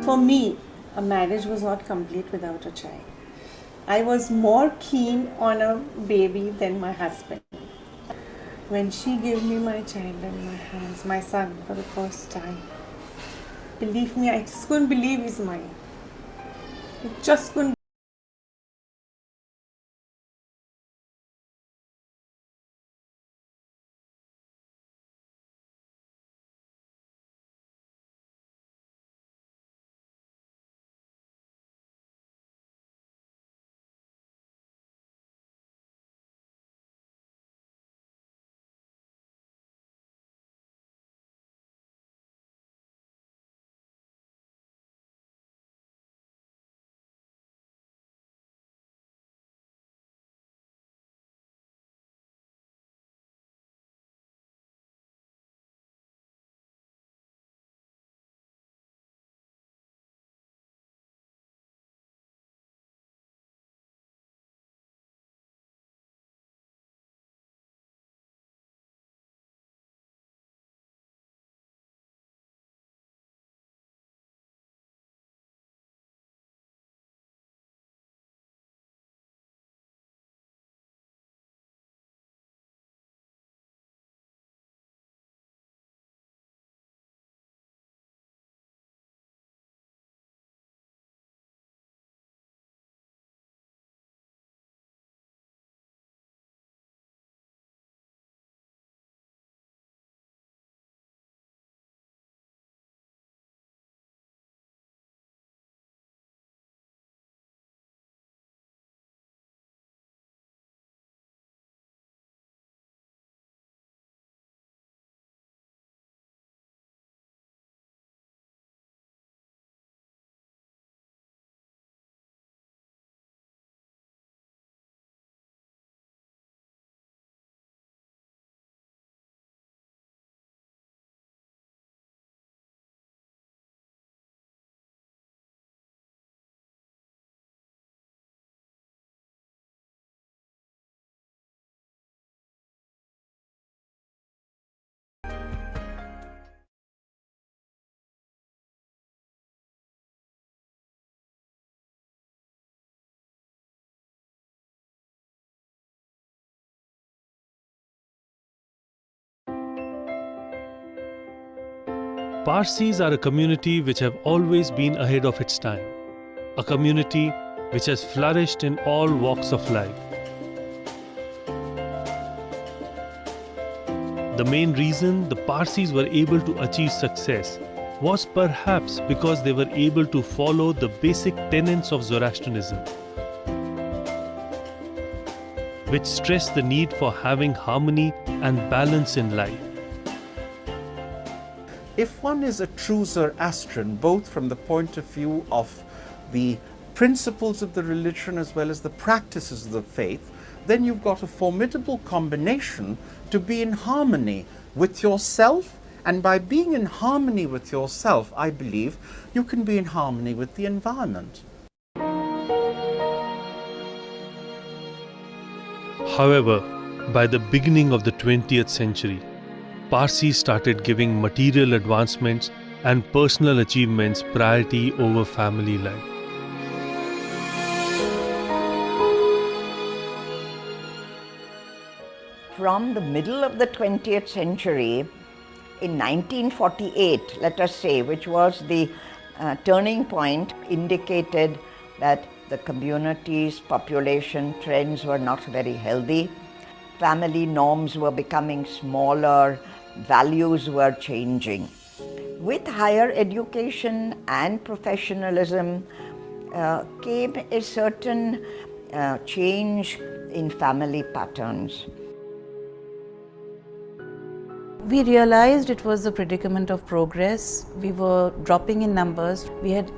For me, a marriage was not complete without a child. I was more keen on a baby than my husband. When she gave me my child in my hands, my son, for the first time, believe me, I just couldn't believe he's mine. I just couldn't. Parsis are a community which have always been ahead of its time, a community which has flourished in all walks of life. The main reason the Parsis were able to achieve success was perhaps because they were able to follow the basic tenets of Zoroastrianism, which stress the need for having harmony and balance in life. If one is a true Zoroastrian, both from the point of view of the principles of the religion as well as the practices of the faith, then you've got a formidable combination to be in harmony with yourself, and by being in harmony with yourself, I believe, you can be in harmony with the environment. However, by the beginning of the 20th century, Parsis started giving material advancements and personal achievements priority over family life. From the middle of the 20th century, in 1948, let us say, which was the turning point, indicated that the community's population trends were not very healthy. Family norms were becoming smaller, values were changing. With higher education and professionalism came a certain change in family patterns. We realized it was the predicament of progress. We were dropping in numbers. We had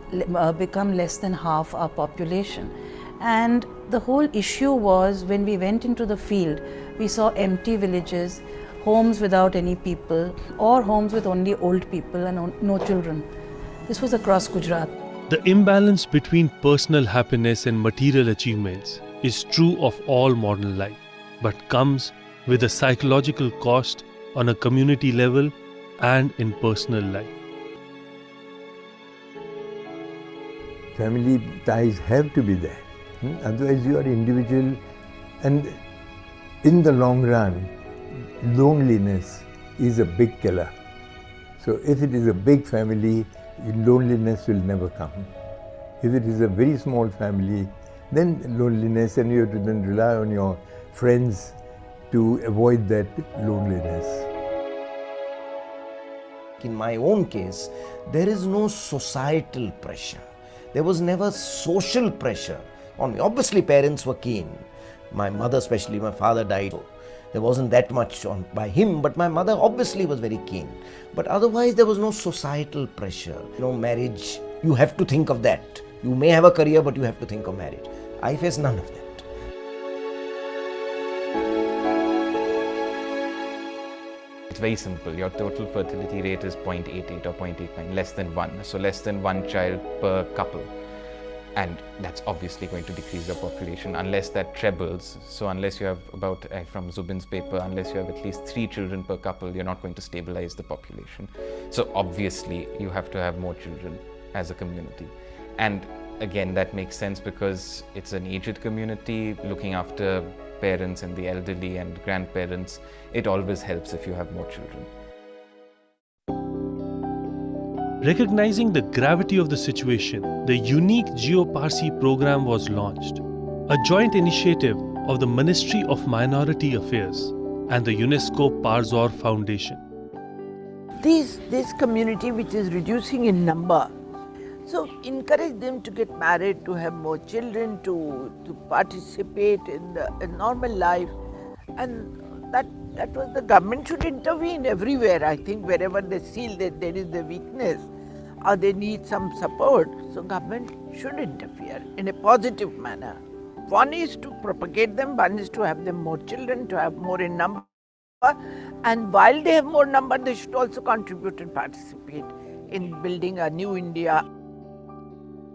become less than half our population. And the whole issue was, when we went into the field, we saw empty villages, homes without any people, or homes with only old people and no children. This was across Gujarat. The imbalance between personal happiness and material achievements is true of all modern life, but comes with a psychological cost on a community level and in personal life. family ties have to be there. Otherwise you are individual, and in the long run, loneliness is a big killer. So if it is a big family, loneliness will never come. If it is a very small family, then loneliness, and you have to then rely on your friends to avoid that loneliness. In my own case, there is no societal pressure. There was never social pressure on me. Obviously, parents were keen. My mother, especially, my father died. There wasn't that much on by him, but my mother obviously was very keen. But otherwise, there was no societal pressure. Marriage, you have to think of that. You may have a career, but you have to think of marriage. I face none of that. It's very simple. Your total fertility rate is 0.88 or 0.89, less than 1. So less than 1 child per couple. And that's obviously going to decrease your population unless that trebles. So unless you have about, from Zubin's paper, unless you have at least 3 children per couple, you're not going to stabilize the population. So obviously you have to have more children as a community. And again, that makes sense because it's an aged community looking after parents and the elderly and grandparents. It always helps if you have more children. Recognizing the gravity of the situation, the unique Jiyo Parsi program was launched, a joint initiative of the Ministry of Minority Affairs and the UNESCO Parzor Foundation. This community which is reducing in number, so encourage them to get married, to have more children, to participate in the normal life, and that was the government should intervene everywhere. I think wherever they feel that there is a weakness or they need some support, so government should interfere in a positive manner. One is to propagate them, one is to have them more children, to have more in number, and while they have more number, they should also contribute and participate in building a new India.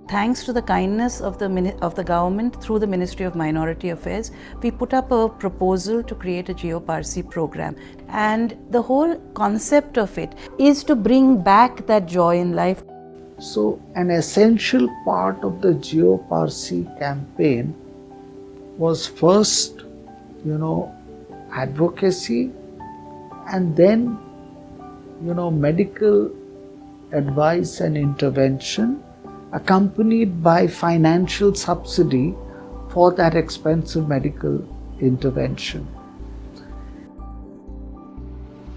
Thanks to the kindness of the government through the Ministry of Minority Affairs, we put up a proposal to create a Jiyo Parsi program. And the whole concept of it is to bring back that joy in life. So an essential part of the Jiyo Parsi campaign was first, advocacy, and then, medical advice and intervention, accompanied by financial subsidy for that expensive medical intervention.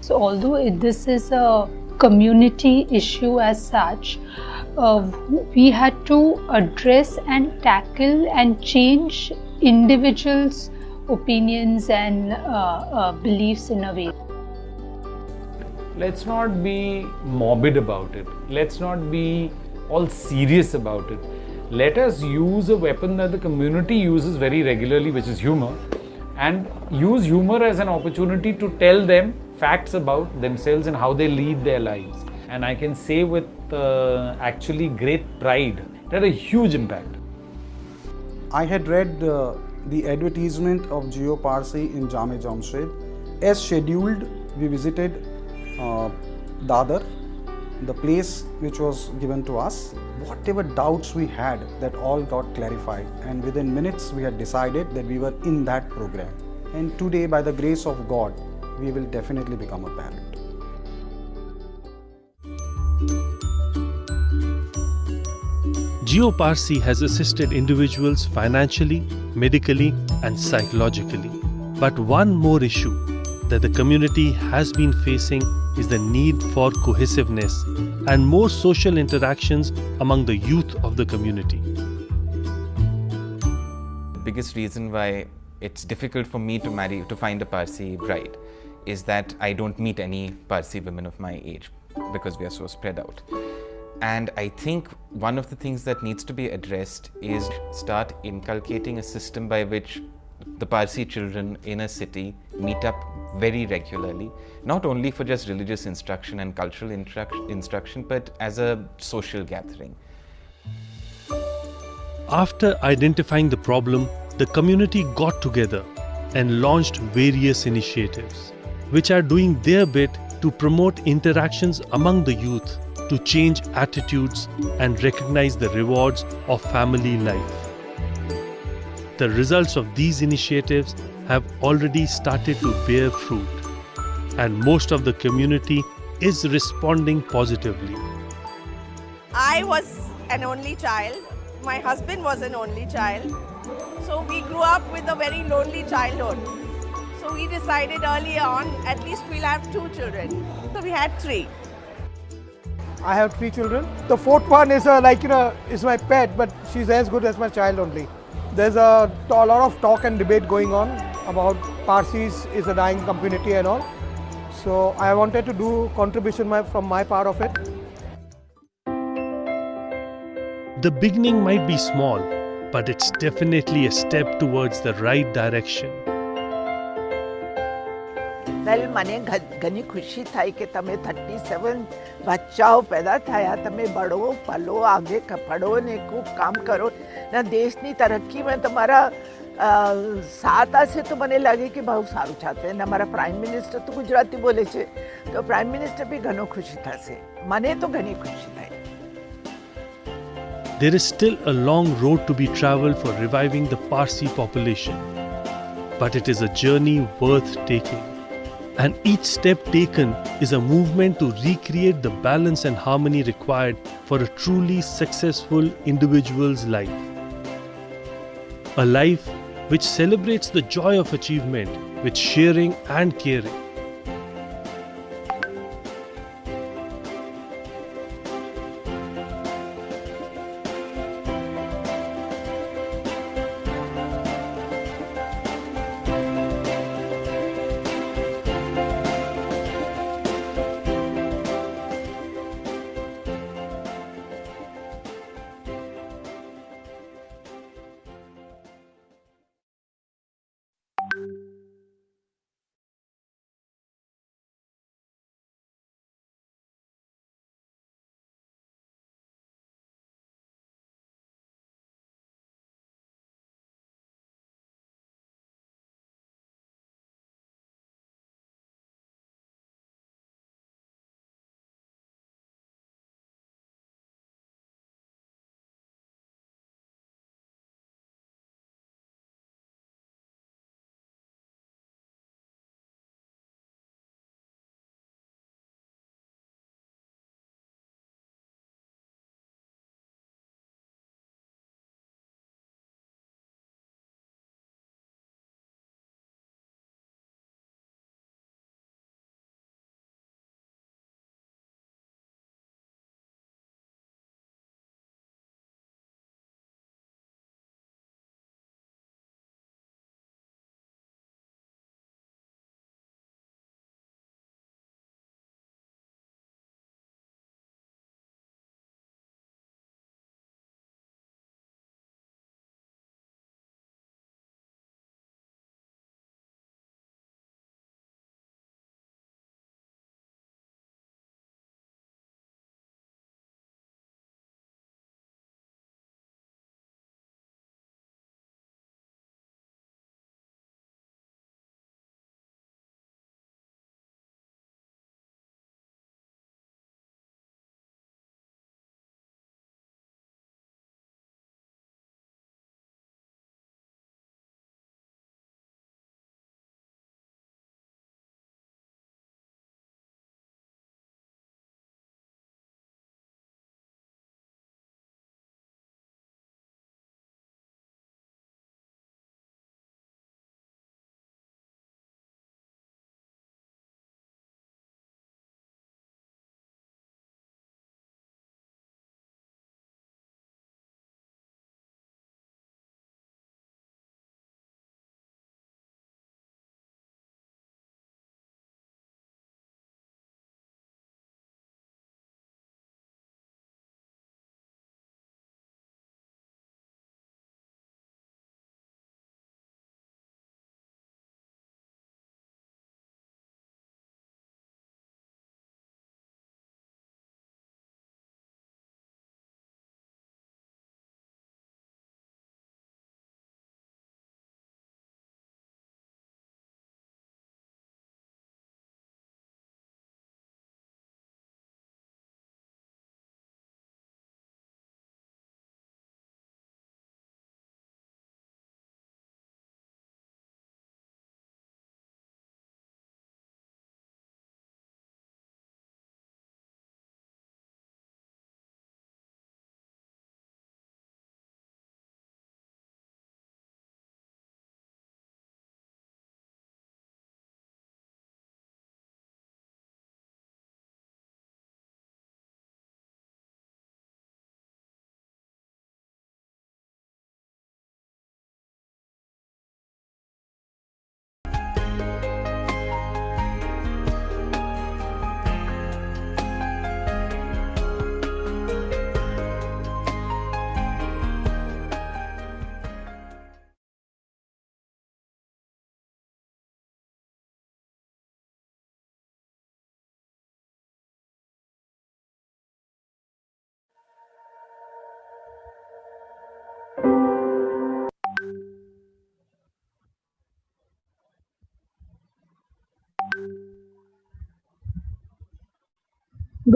So although this is a community issue as such, we had to address and tackle and change individuals' opinions and beliefs in a way. Let's not be morbid about it. Let's not be all serious about it. Let us use a weapon that the community uses very regularly, which is humor, and use humor as an opportunity to tell them facts about themselves and how they lead their lives. And I can say with actually great pride, it had a huge impact. I had read the advertisement of Jiyo Parsi in Jame Jamshed. As scheduled, we visited Dadar, the place which was given to us. Whatever doubts we had, that all got clarified, and within minutes we had decided that we were in that program. And today, by the grace of God, we will definitely become a parent. Jiyo Parsi has assisted individuals financially, medically, and psychologically. But one more issue that the community has been facing is the need for cohesiveness and more social interactions among the youth of the community. The biggest reason why it's difficult for me to find a Parsi bride is that I don't meet any Parsi women of my age because we are so spread out. And I think one of the things that needs to be addressed is start inculcating a system by which the Parsi children in a city meet up very regularly, not only for just religious instruction and cultural instruction, but as a social gathering. After identifying the problem, the community got together and launched various initiatives, which are doing their bit to promote interactions among the youth to change attitudes and recognize the rewards of family life. The results of these initiatives have already started to bear fruit, and most of the community is responding positively. I was an only child. My husband was an only child. So we grew up with a very lonely childhood. So we decided early on, at least we'll have 2 children. So we had 3. I have 3 children. The fourth one is is my pet, but she's as good as my child only. There's a lot of talk and debate going on about Parsis is a dying community and all. So I wanted to do contribution from my part of it. The beginning might be small, but it's definitely a step towards the right direction. વેલ મને ઘણી ખુશી થાય કે તમે 37 બચ્ચાઓ પેદા થયા તમે બળો પલો આગે પઢો ને ખૂબ કામ કરો ને દેશની તરક્કીમાં તમારા સાથ હશે તો મને લાગે કે બહુ સારું થશે ને અમારા પ્રાઇમ મિનિસ્ટર તો ગુજરાતી બોલે છે તો પ્રાઇમ મિનિસ્ટર બી ઘણો ખુશી થશે મને તો ઘણી ખુશી થાય. There is still a long road to be traveled for reviving the Parsi population, but it is a journey worth taking. And each step taken is a movement to recreate the balance and harmony required for a truly successful individual's life. A life which celebrates the joy of achievement with sharing and caring.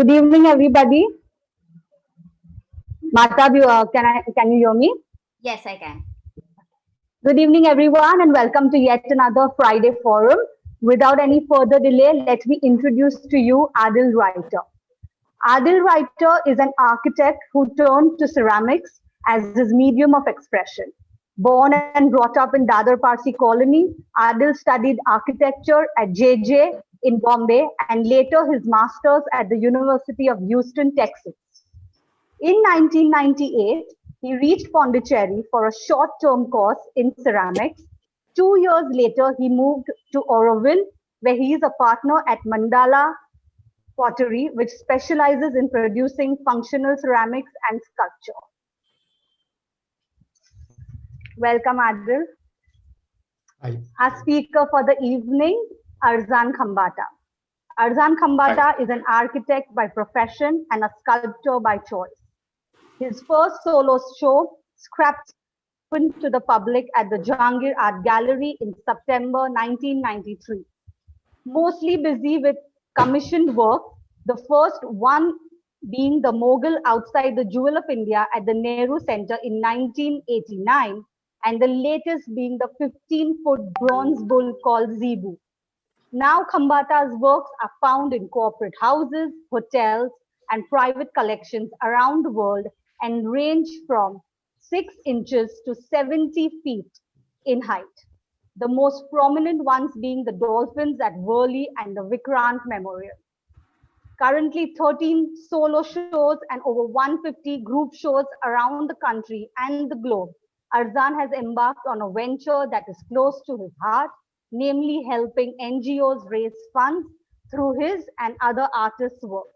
Good evening, everybody. Mahtab, can you hear me? Yes, I can. Good evening, everyone, and welcome to yet another Friday Forum. Without any further delay, let me introduce to you Adil Writer. Adil Writer is an architect who turned to ceramics as his medium of expression. Born and brought up in Dadar Parsi colony, Adil studied architecture at JJ in Bombay and later his master's at the University of Houston, Texas. In 1998, he reached Pondicherry for a short-term course in ceramics. 2 years later, he moved to Auroville, where he is a partner at Mandala Pottery, which specializes in producing functional ceramics and sculpture. Welcome, Adil. Hi. Our speaker for the evening, Arzan Khambatta. Arzan Khambatta is an architect by profession and a sculptor by choice. His first solo show, Scraps, opened to the public at the Jahangir Art Gallery in September 1993. Mostly busy with commissioned work, the first one being the Mughal outside the Jewel of India at the Nehru Center in 1989, and the latest being the 15-foot bronze bull called Zebu. Now Khambatta's works are found in corporate houses, hotels, and private collections around the world and range from 6 inches to 70 feet in height. The most prominent ones being the dolphins at Worli and the Vikrant Memorial. Currently 13 solo shows and over 150 group shows around the country and the globe. Arzan has embarked on a venture that is close to his heart, namely helping NGOs raise funds through his and other artists' work.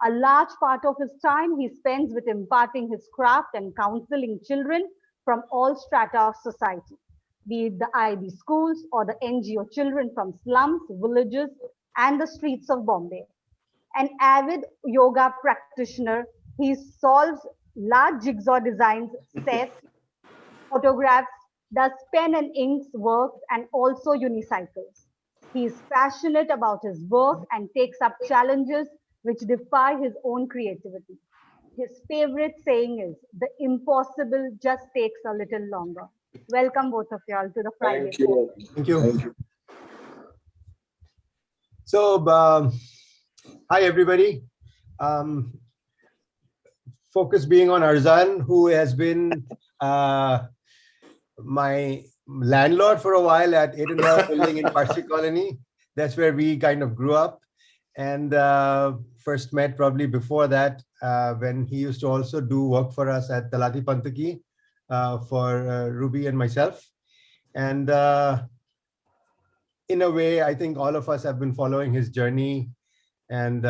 A large part of his time he spends with imparting his craft and counseling children from all strata of society, be it the IB schools or the NGO children from slums, villages, and the streets of Bombay. An avid yoga practitioner, he solves large jigsaw designs, sets, photographs, does pen and inks works, and also unicycles. He is passionate about his work and takes up challenges which defy his own creativity. His favorite saying is, "The impossible just takes a little longer." Welcome both of y'all to the Friday. Thank you. Thank you. Thank you. So, hi everybody. Focus being on Arzan, who has been my landlord for a while at 8.5 building in Parsi Colony. That's where we kind of grew up, and first met probably before that when he used to also do work for us at Talati Pantaki for Ruby and myself. And in a way, I think all of us have been following his journey. And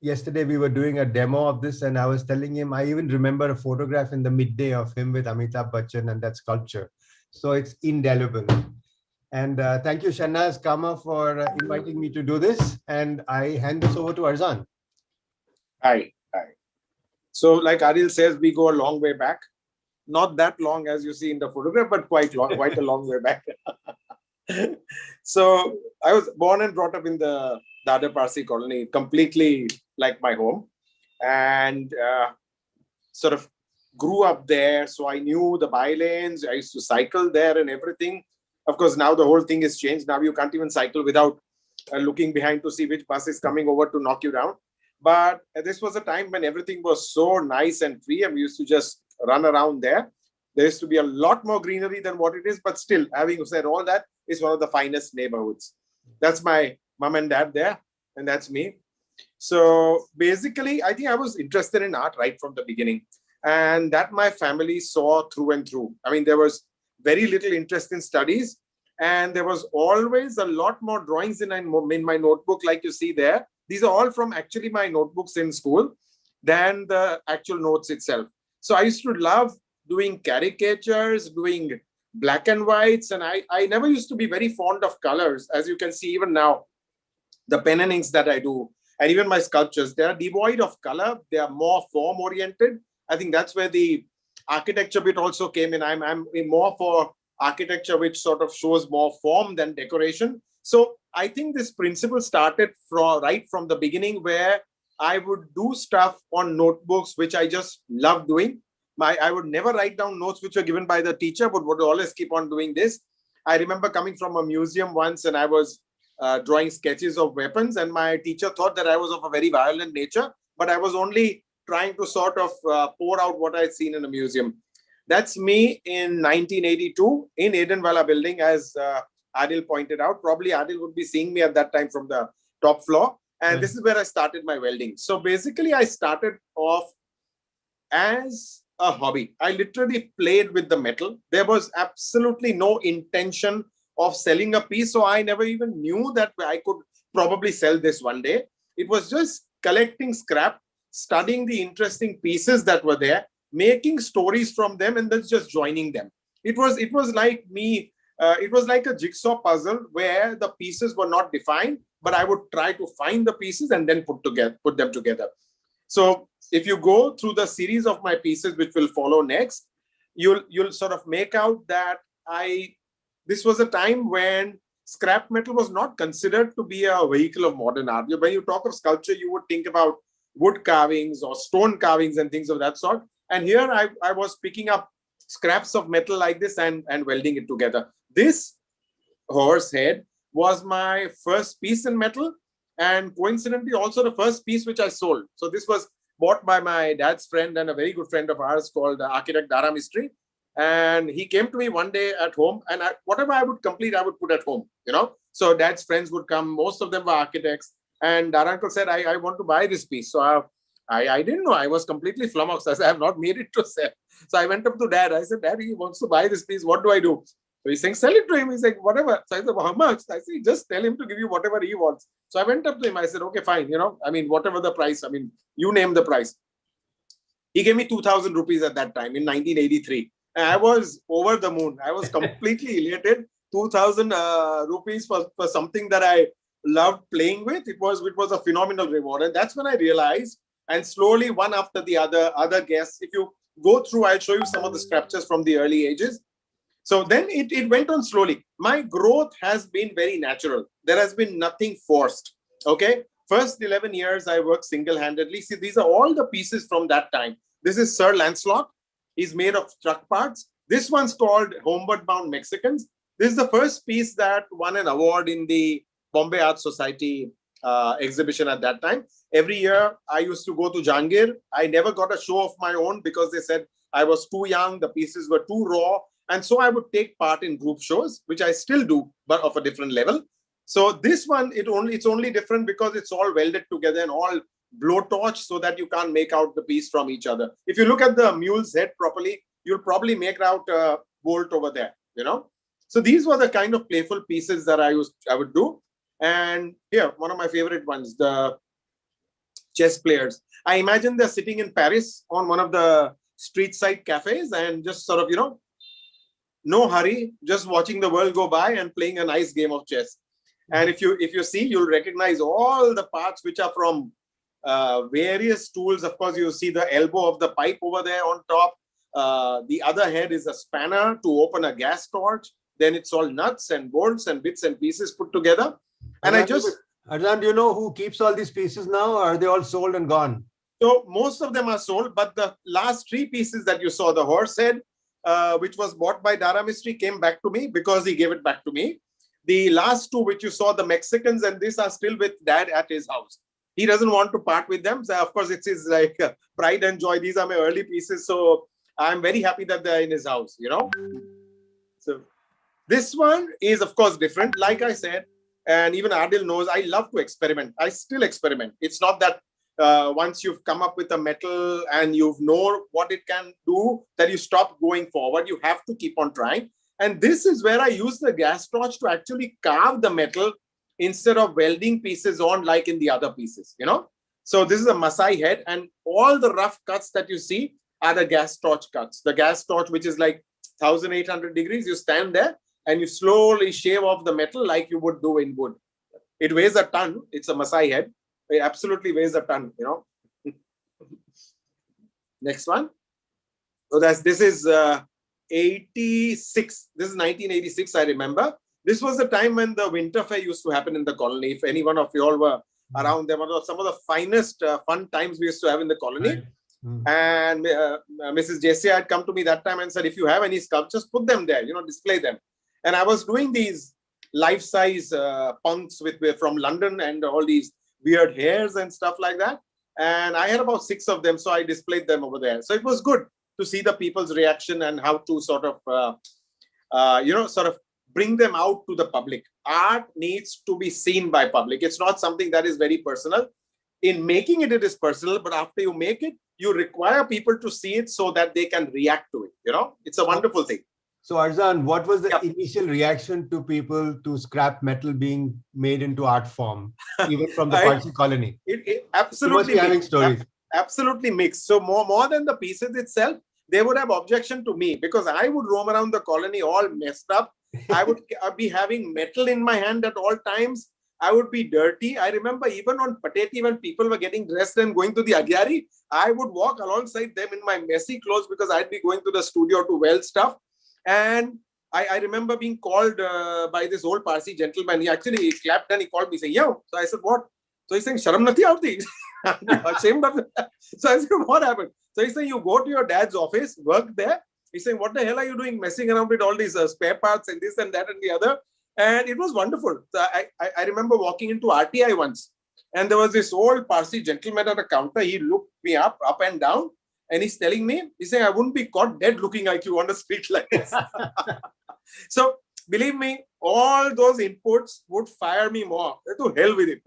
yesterday we were doing a demo of this, and I was telling him, I even remember a photograph in the midday of him with Amitabh Bachchan and that sculpture. So it's indelible. And thank you, Shahnaz Kama, for inviting me to do this. And I hand this over to Arzan. Hi. Hi. So like Adil says, we go a long way back. Not that long as you see in the photograph, but quite long, quite a long way back. So I was born and brought up in the Dadar Parsi colony, completely like my home, and sort of grew up there. So I knew the bylanes. I used to cycle there and everything. Of course, now the whole thing has changed. Now you can't even cycle without looking behind to see which bus is coming over to knock you down. But this was a time when everything was so nice and free, and we used to just run around there. There used to be a lot more greenery than what it is, but still, having said all that, it's one of the finest neighborhoods. That's my mom and dad there, and that's me. So basically, I think I was interested in art right from the beginning, and that my family saw through and through. I mean, there was very little interest in studies, and there was always a lot more drawings in my notebook, like you see there. These are all from actually my notebooks in school than the actual notes itself. So I used to love doing caricatures, doing black and whites, and I never used to be very fond of colors. As you can see, even now, the pen and inks that I do, and even my sculptures, they are devoid of color. They are more form-oriented. I think that's where the architecture bit also came in. I'm more for architecture, which sort of shows more form than decoration. So I think this principle started right from the beginning, where I would do stuff on notebooks, which I just love doing. I would never write down notes which were given by the teacher, but would always keep on doing this. I remember coming from a museum once and I was drawing sketches of weapons, and my teacher thought that I was of a very violent nature, but I was only trying to sort of pour out what I'd seen in a museum. That's me in 1982 in Edenwala building, as Adil pointed out. Probably Adil would be seeing me at that time from the top floor. And this is where I started my welding. So basically, I started off as a hobby. I literally played with the metal. There was absolutely no intention of selling a piece. So I never even knew that I could probably sell this one day. It was just collecting scrap, studying the interesting pieces that were there, making stories from them, and then just joining them. It was like me. It was like a jigsaw puzzle where the pieces were not defined, but I would try to find the pieces and then put them together. So if you go through the series of my pieces, which will follow next, you'll sort of make out that this was a time when scrap metal was not considered to be a vehicle of modern art. When you talk of sculpture, you would think about wood carvings or stone carvings and things of that sort. And here I was picking up scraps of metal like this and welding it together. This horse head was my first piece in metal, and coincidentally also the first piece which I sold. So this was bought by my dad's friend and a very good friend of ours called architect Dara Mistry. And he came to me one day at home, and whatever I would complete, I would put at home, So dad's friends would come. Most of them were architects. And Dara uncle said, I want to buy this piece. So I didn't know. I was completely flummoxed. I said, I have not made it to sell. So I went up to dad. I said, Dad, he wants to buy this piece. What do I do? So he's saying, sell it to him. He's like, whatever. So I said, well, how much? I said, just tell him to give you whatever he wants. So I went up to him. I said, okay, fine. Whatever the price. You name the price. He gave me 2,000 rupees at that time in 1983. And I was over the moon. I was completely elated. 2,000 rupees for something that I loved playing with. It was a phenomenal reward. And that's when I realized, and slowly one after the other guests, if you go through, I'll show you some of the sculptures from the early ages. So then it went on slowly. My growth has been very natural. There has been nothing forced. Okay. First 11 years, I worked single-handedly. See, these are all the pieces from that time. This is Sir Lancelot. He's made of truck parts. This one's called Homeward Bound Mexicans. This is the first piece that won an award in the Bombay Art Society exhibition at that time. Every year, I used to go to Jangir. I never got a show of my own because they said I was too young. The pieces were too raw. And so I would take part in group shows, which I still do, but of a different level. So this one, it's only different because it's all welded together and all blowtorch so that you can't make out the piece from each other. If you look at the mule's head properly, you'll probably make out a bolt over there, So these were the kind of playful pieces that I would do. And here, one of my favorite ones, the chess players. I imagine they're sitting in Paris on one of the street side cafes and just sort of, no hurry, just watching the world go by and playing a nice game of chess. And if you see, you'll recognize all the parts which are from various tools. Of course, you see the elbow of the pipe over there on top. The other head is a spanner to open a gas torch. Then it's all nuts and bolts and bits and pieces put together. And Arzan, do you know who keeps all these pieces now, or are they all sold and gone? So most of them are sold, but the last three pieces that you saw, the horse head, which was bought by Dara Mistry, came back to me because he gave it back to me. The last two, which you saw, the Mexicans and this, are still with Dad at his house. He doesn't want to part with them. So of course, it's his pride and joy. These are my early pieces. So I'm very happy that they're in his house, So this one is, of course, different. Like I said, and even Adil knows, I love to experiment. I still experiment. It's not that once you've come up with a metal and you know what it can do, that you stop going forward. You have to keep on trying. And this is where I use the gas torch to actually carve the metal instead of welding pieces on like in the other pieces, So this is a Masai head, and all the rough cuts that you see are the gas torch cuts. The gas torch, which is like 1800 degrees, you stand there and you slowly shave off the metal like you would do in wood. It weighs a ton. It's a Masai head. It absolutely weighs a ton, Next one. So this is 86. This is 1986, I remember. This was the time when the winter fair used to happen in the colony. If any one of you all were around them. Some of the finest fun times we used to have in the colony. Right. And Mrs. Jessia had come to me that time and said, if you have any sculptures, put them there, display them. And I was doing these life-size punks from London and all these weird hairs and stuff like that. And I had about 6 of them, so I displayed them over there. So it was good to see the people's reaction and how to sort of bring them out to the public. Art needs to be seen by public. It's not something that is very personal. In making it, it is personal, but after you make it, you require people to see it so that they can react to it. It's a wonderful thing. So Arzan, what was the initial reaction to people to scrap metal being made into art form, even from the Parsi colony? It absolutely you must be having stories. Absolutely mixed. So more than the pieces itself, they would have objection to me because I would roam around the colony all messed up. I would be having metal in my hand at all times. I would be dirty. I remember even on Pateti, when people were getting dressed and going to the Agyari, I would walk alongside them in my messy clothes because I'd be going to the studio to weld stuff. And I remember being called by this old Parsi gentleman. He actually clapped and he called me saying, yo. So I said, what? So he's saying, Sharam nathi aati. I'm ashamed of it. So I said, what happened? So he's saying, you go to your dad's office, work there. He's saying, what the hell are you doing messing around with all these spare parts and this and that and the other? And it was wonderful. So I remember walking into RTI once and there was this old Parsi gentleman at a counter. He looked me up and down. And he's telling me, he's saying, I wouldn't be caught dead looking like you on the street like this. So believe me, all those inputs would fire me more. To hell with it.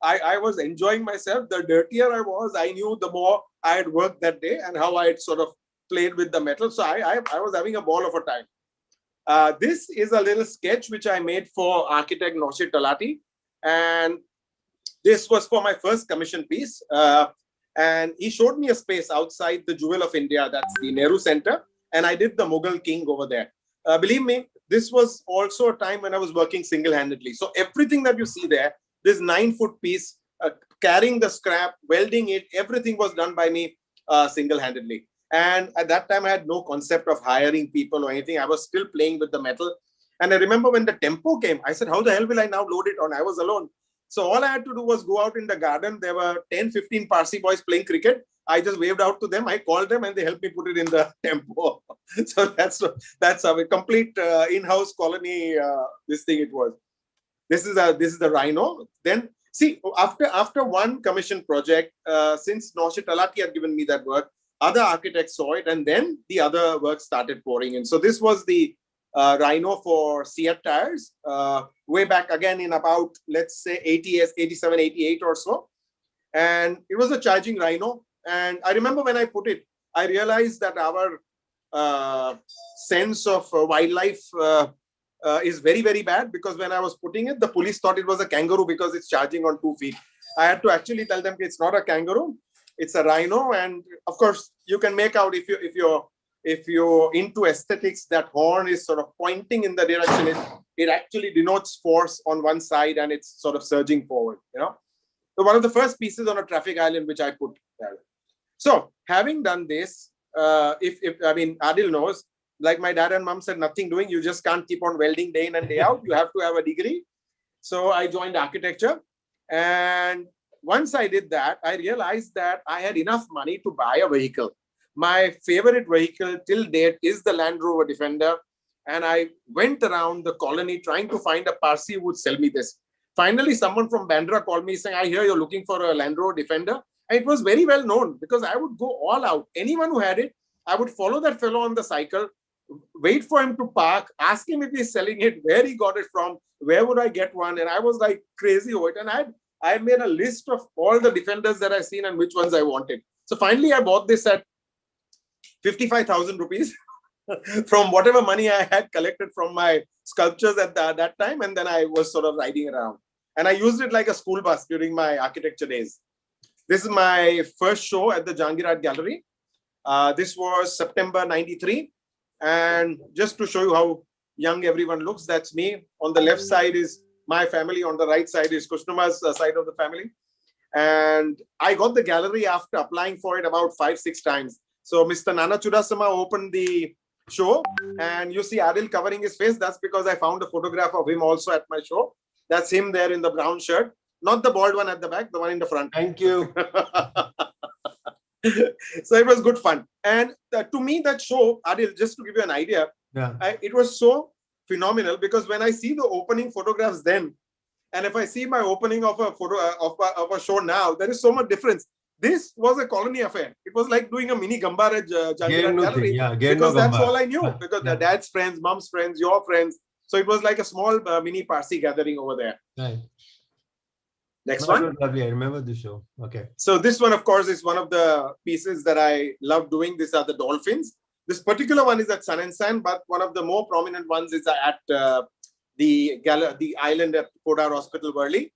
I was enjoying myself. The dirtier I was, I knew the more I had worked that day and how I had sort of played with the metal. So I was having a ball of a time. This is a little sketch which I made for architect Naushad Talati. And this was for my first commission piece. And he showed me a space outside the Jewel of India, that's the Nehru Center, and I did the Mughal king over there. Believe me, this was also a time when I was working single-handedly. So everything that you see there, this 9-foot piece, carrying the scrap, welding it, everything was done by me single-handedly. And at that time, I had no concept of hiring people or anything. I was still playing with the metal. And I remember when the tempo came, I said, how the hell will I now load it on? I was alone. So all I had to do was go out in the garden. There were 10, 15 Parsi boys playing cricket. I just waved out to them. I called them and they helped me put it in the tempo. So that's a complete in-house colony. This thing it was. This is the rhino. Then see, after one commission project, since Naushad Talati had given me that work, other architects saw it and then the other work started pouring in. So this was the rhino for Seat tires, way back again in about, let's say 87, 88 or so. And it was a charging rhino. And I remember when I put it, I realized that our sense of wildlife is very, very bad because when I was putting it, the police thought it was a kangaroo because it's charging on 2 feet. I had to actually tell them it's not a kangaroo, it's a rhino. And of course, you can make out if you're into aesthetics, that horn is sort of pointing in the direction. It actually denotes force on one side and it's sort of surging forward, So one of the first pieces on a traffic island which I put there. So having done this, Adil knows, like my dad and mom said, nothing doing. You just can't keep on welding day in and day out. You have to have a degree. So I joined architecture. And once I did that, I realized that I had enough money to buy a vehicle. My favorite vehicle till date is the Land Rover Defender. And I went around the colony trying to find a Parsi who would sell me this. Finally, someone from Bandra called me saying, I hear you're looking for a Land Rover Defender. And it was very well known because I would go all out. Anyone who had it, I would follow that fellow on the cycle, wait for him to park, ask him if he's selling it, where he got it from, where would I get one. And I was like crazy over it. And I made a list of all the Defenders that I've seen and which ones I wanted. So finally, I bought this at 55,000 rupees from whatever money I had collected from my sculptures at that time. And then I was sort of riding around. And I used it like a school bus during my architecture days. This is my first show at the Jahangir Art Gallery. This was September 93. And just to show you how young everyone looks, that's me. On the left side is my family. On the right side is Kushnuma's side of the family. And I got the gallery after applying for it about 5-6 times. So Mr. Nana Chudasama opened the show and you see Adil covering his face. That's because I found a photograph of him also at my show. That's him there in the brown shirt. Not the bald one at the back, the one in the front. Thank you. So it was good fun. And to me, that show, Adil, just to give you an idea, it was so phenomenal because when I see the opening photographs then, and if I see my opening of a photo of a show now, there is so much difference. This was a colony affair. It was like doing a mini Gambaraj gallery because that's all I knew. Because the dad's friends, mom's friends, your friends. So it was like a small mini Parsi gathering over there. Right. Next one. Lovely. I remember the show. Okay. So this one, of course, is one of the pieces that I love doing. These are the dolphins. This particular one is at Sun and Sand, but one of the more prominent ones is at the island at Kodar Hospital, Worli.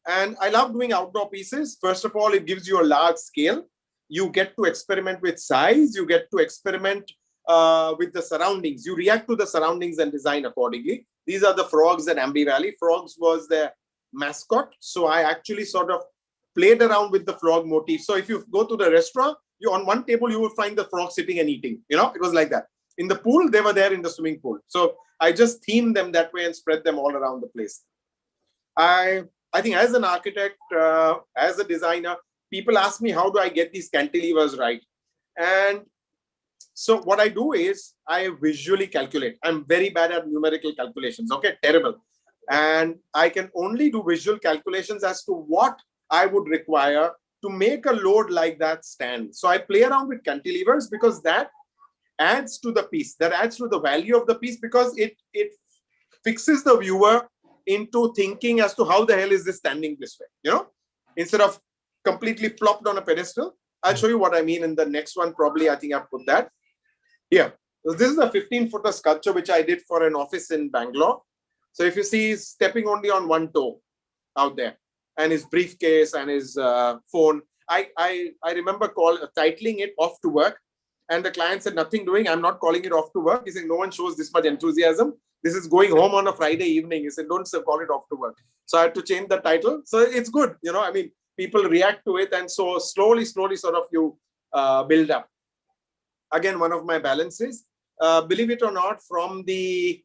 And I love doing outdoor pieces. First of all, it gives you a large scale. You get to experiment with size. You get to experiment with the surroundings. You react to the surroundings and design accordingly. These are the frogs at Ambi Valley. Frogs was their mascot. So I actually sort of played around with the frog motif. So if you go to the restaurant, you on one table, you will find the frog sitting and eating. You know, it was like that. In the pool, they were there in the swimming pool. So I just themed them that way and spread them all around the place. I think as an architect, as a designer, people ask me, how do I get these cantilevers right? And so what I do is I visually calculate. I'm very bad at numerical calculations. Okay, terrible. And I can only do visual calculations as to what I would require to make a load like that stand. So I play around with cantilevers because that adds to the piece, that adds to the value of the piece because it fixes the viewer into thinking as to how the hell is this standing this way, you know, instead of completely plopped on a pedestal. I'll show you what I mean in the next one. Probably, I think I've put that here. So this is a 15-footer sculpture which I did for an office in Bangalore. So if you see, he's stepping only on one toe out there, and his briefcase and his phone. I remember titling it "Off to Work," and the client said, "Nothing doing. I'm not calling it off to work." He said, "No one shows this much enthusiasm. This is going home on a Friday evening." He said, "Don't call it off to work." So I had to change the title. So it's good, you know. I mean, people react to it, and so slowly, sort of you build up. Again, one of my balances. Believe it or not, from the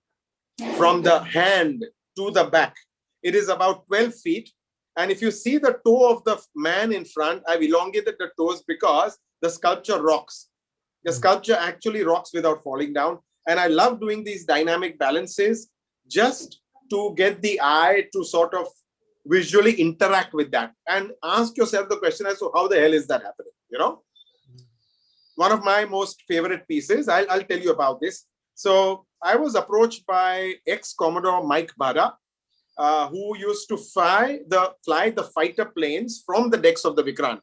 hand to the back, it is about 12 feet. And if you see the toe of the man in front, I've elongated the toes because the sculpture rocks. The sculpture actually rocks without falling down. And I love doing these dynamic balances just to get the eye to sort of visually interact with that and ask yourself the question as to how the hell is that happening, you know? One of my most favorite pieces, I'll tell you about this. So I was approached by ex-Commodore Mike Bada, who used to fly the fighter planes from the decks of the Vikrant.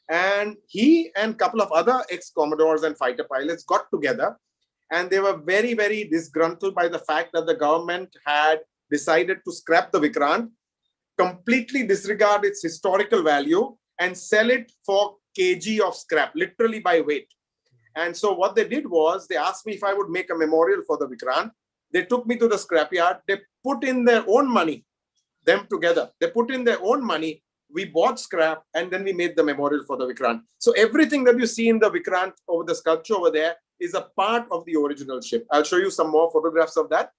And he and a couple of other ex-Commodores and fighter pilots got together, and they were very, very disgruntled by the fact that the government had decided to scrap the Vikrant, completely disregard its historical value, and sell it for kg of scrap, literally by weight. And so what they did was, they asked me if I would make a memorial for the Vikrant. They took me to the scrapyard. They put in their own money, them together. They put in their own money. We bought scrap, and then we made the memorial for the Vikrant. So everything that you see in the Vikrant over the sculpture over there is a part of the original ship. I'll show you some more photographs of that.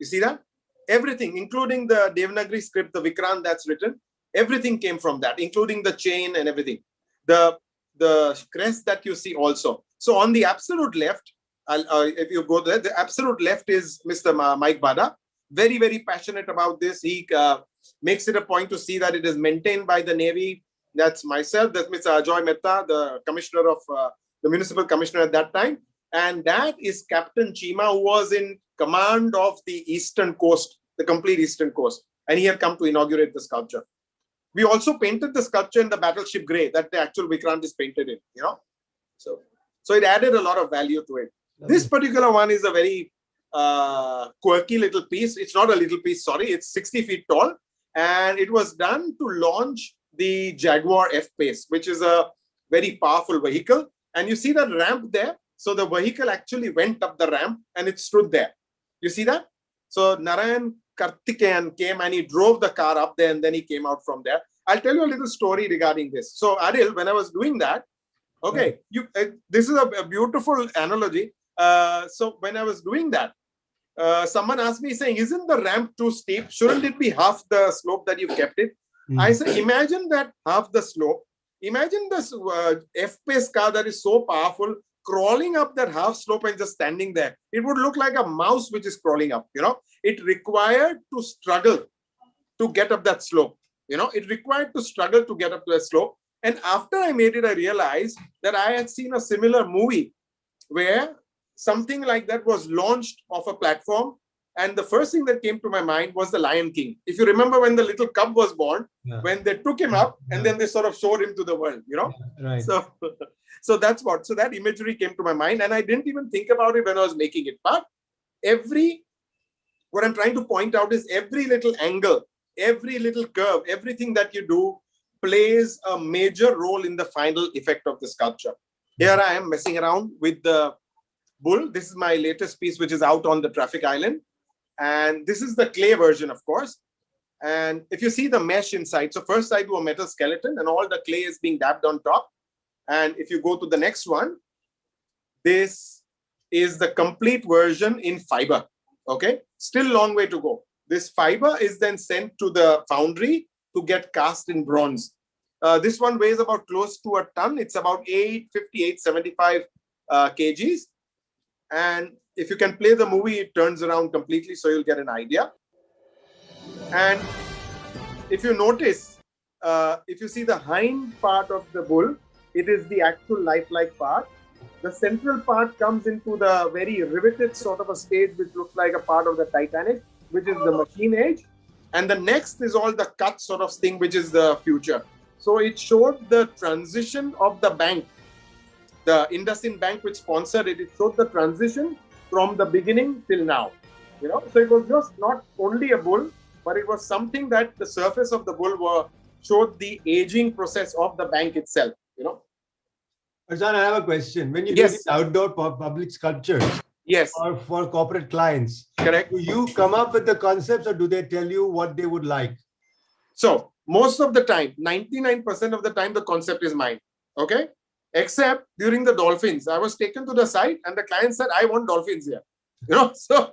You see that? Everything, including the Devanagari script, the Vikrant that's written, everything came from that, including the chain and everything. The crest that you see also. So on the absolute left, if you go there, the absolute left is Mr. Mike Bada. Very, very passionate about this. He makes it a point to see that it is maintained by the Navy. That's myself. That's Mr. Ajoy Mehta, the commissioner of the municipal commissioner at that time. And that is Captain Chima, who was in command of the eastern coast, the complete eastern coast. And he had come to inaugurate the sculpture. We also painted the sculpture in the battleship grey that the actual Vikrant is painted in, you know. So it added a lot of value to it. This particular one is a very quirky little piece. It's not a little piece, sorry. It's 60 feet tall. And it was done to launch the Jaguar F-Pace, which is a very powerful vehicle. And you see that ramp there? So the vehicle actually went up the ramp and it stood there. You see that? So Narayan Karthikeyan came and he drove the car up there, and then he came out from there. I'll tell you a little story regarding this. So Adil, when I was doing that, okay, this is a beautiful analogy. So when I was doing that, someone asked me saying, isn't the ramp too steep? Shouldn't it be half the slope that you've kept it? I said, imagine that half the slope. Imagine this F-pace car that is so powerful crawling up that half slope and just standing there. It would look like a mouse which is crawling up, you know. It required to struggle to get up that slope. You know, it required to struggle to get up to that slope. And after I made it, I realized that I had seen a similar movie where something like that was launched off a platform. And the first thing that came to my mind was The Lion King. If you remember when the little cub was born, when they took him up and then they sort of showed him to the world, you know. Right. So that's what. So that imagery came to my mind, and I didn't even think about it when I was making it. But what I'm trying to point out is every little angle, every little curve, everything that you do plays a major role in the final effect of the sculpture. Here I am messing around with the bull. This is my latest piece, which is out on the traffic island. And this is the clay version, of course. And if you see the mesh inside, so first I do a metal skeleton and all the clay is being dabbed on top. And if you go to the next one, this is the complete version in fiber. Okay, still long way to go. This fiber is then sent to the foundry to get cast in bronze. This one weighs about close to a ton. It's about 850, 875 kgs. And if you can play the movie, it turns around completely, so you'll get an idea. And if you notice, if you see the hind part of the bull, it is the actual lifelike part. The central part comes into the very riveted sort of a stage, which looks like a part of the Titanic, which is the machine age. And the next is all the cut sort of thing, which is the future. So it showed the transition of the bank, the IndusInd Bank, which sponsored it. It showed the transition from the beginning till now. You know, so it was just not only a bull, but it was something that the surface of the bull showed the aging process of the bank itself. You know. Arzan, I have a question. When you do these outdoor public sculptures, or for corporate clients, correct? Do you come up with the concepts, or do they tell you what they would like? So most of the time, 99% of the time, the concept is mine. Okay, except during the dolphins, I was taken to the site, and the client said, "I want dolphins here." You know, so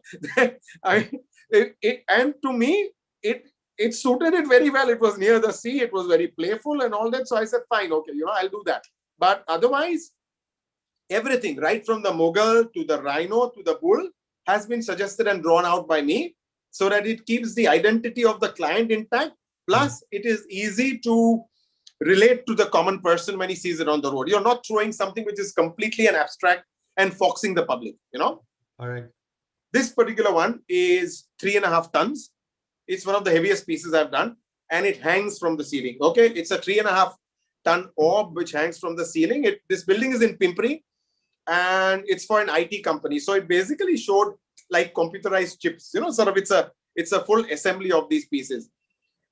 and to me, it suited it very well. It was near the sea. It was very playful and all that. So I said, "Fine, okay, you know, I'll do that." But otherwise, everything, right from the Mughal to the rhino to the bull, has been suggested and drawn out by me, so that it keeps the identity of the client intact. Plus, it is easy to relate to the common person when he sees it on the road. You're not throwing something which is completely an abstract and foxing the public, you know? All right. This particular one is 3.5 tons. It's one of the heaviest pieces I've done, and it hangs from the ceiling. Okay, it's a 3.5 ton orb which hangs from the ceiling. This building is in Pimpri, and it's for an IT company. So it basically showed like computerized chips. You know, sort of it's a full assembly of these pieces.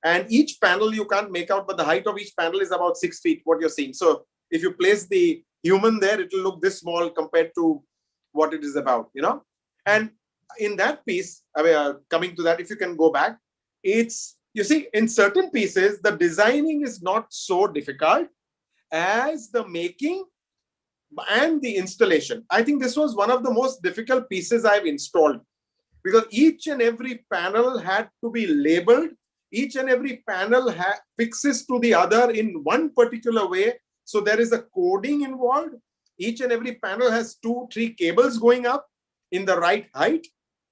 And each panel you can't make out, but the height of each panel is about 6 feet, what you're seeing. So if you place the human there, it will look this small compared to what it is about, you know. And in that piece, coming to that, if you can go back, you see, in certain pieces, the designing is not so difficult as the making and the installation. I think this was one of the most difficult pieces I've installed, because each and every panel had to be labeled. Each and every panel fixes to the other in one particular way. So there is a coding involved. Each and every panel has 2-3 cables going up in the right height.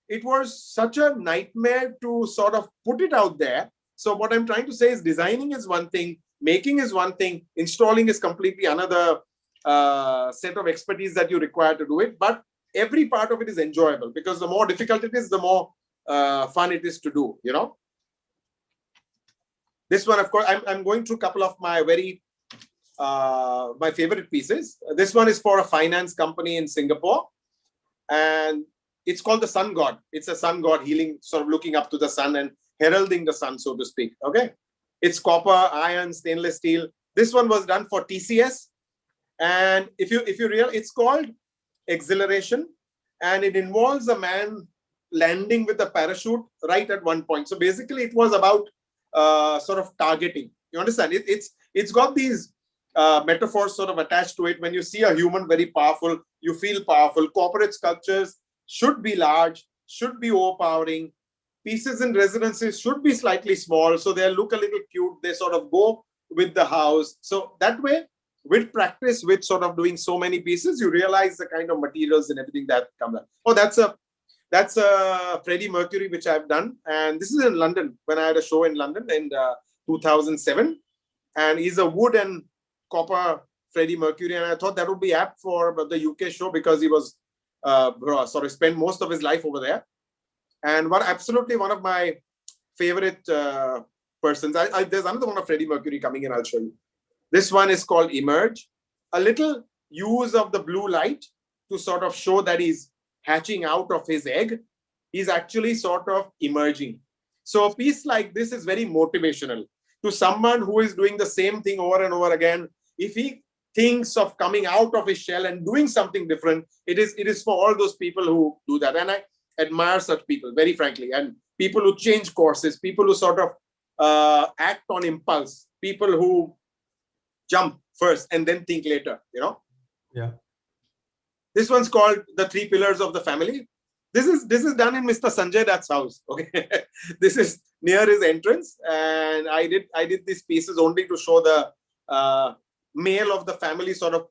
It was such a nightmare to sort of put it out there. So what I'm trying to say is designing is one thing, making is one thing, installing is completely another set of expertise that you require to do it. But every part of it is enjoyable, because the more difficult it is, the more fun it is to do, you know. This one, of course, I'm going through a couple of my my favorite pieces. This one is for a finance company in Singapore, and it's called the Sun God. It's a sun god healing, sort of looking up to the sun and heralding the sun, so to speak. Okay, it's copper, iron, stainless steel. This one was done for TCS, and if you realize, it's called Exhilaration, and it involves a man landing with a parachute right at one point. So basically, it was about sort of targeting. You understand? It's got these metaphors sort of attached to it. When you see a human very powerful, you feel powerful. Corporate sculptures should be large, should be overpowering. Pieces in residences should be slightly small, so they look a little cute. They sort of go with the house. So that way, with practice, with sort of doing so many pieces, you realize the kind of materials and everything that come up. Oh, that's a Freddie Mercury which I've done, and this is in London when I had a show in London in 2007, and he's a wood and copper Freddie Mercury, and I thought that would be apt for the UK show because he was sort of spent most of his life over there. And absolutely one of my favorite persons. There's another one of Freddie Mercury coming in. I'll show you. This one is called Emerge. A little use of the blue light to sort of show that he's hatching out of his egg. He's actually sort of emerging. So a piece like this is very motivational to someone who is doing the same thing over and over again. If he thinks of coming out of his shell and doing something different, it is for all those people who do that. And I admire such people, very frankly, and people who change courses, people who sort of act on impulse, people who jump first and then think later, you know? Yeah. This one's called The Three Pillars of the Family. This is done in Mr. Sanjay Dutt's house. Okay, this is near his entrance, and I did these pieces only to show the male of the family sort of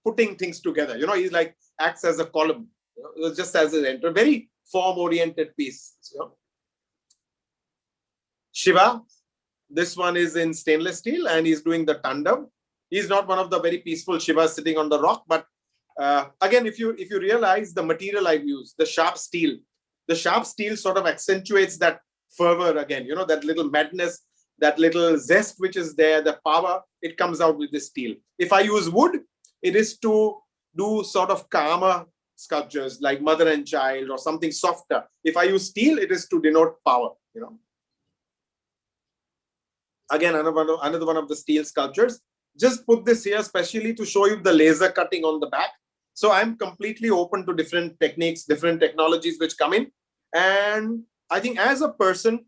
putting things together. You know, he's like acts as a column, you know, just as his entrance. Very form-oriented piece. You know? Shiva, this one is in stainless steel, and he's doing the Tandav. He's not one of the very peaceful Shivas sitting on the rock, but again, if you realize the material I've used, the sharp steel sort of accentuates that fervor again, you know, that little madness, that little zest which is there, the power, it comes out with this steel. If I use wood, it is to do sort of calmer sculptures like mother and child or something softer. If I use steel, it is to denote power, you know. Again, another one of the steel sculptures. Just put this here especially to show you the laser cutting on the back. So I'm completely open to different techniques, different technologies which come in. And I think as a person,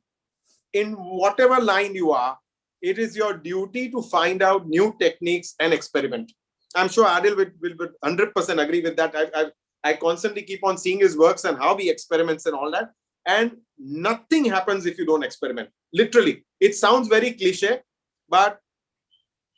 in whatever line you are, it is your duty to find out new techniques and experiment. I'm sure Adil will 100% agree with that. I constantly keep on seeing his works and how he experiments and all that. And nothing happens if you don't experiment. Literally, it sounds very cliche, but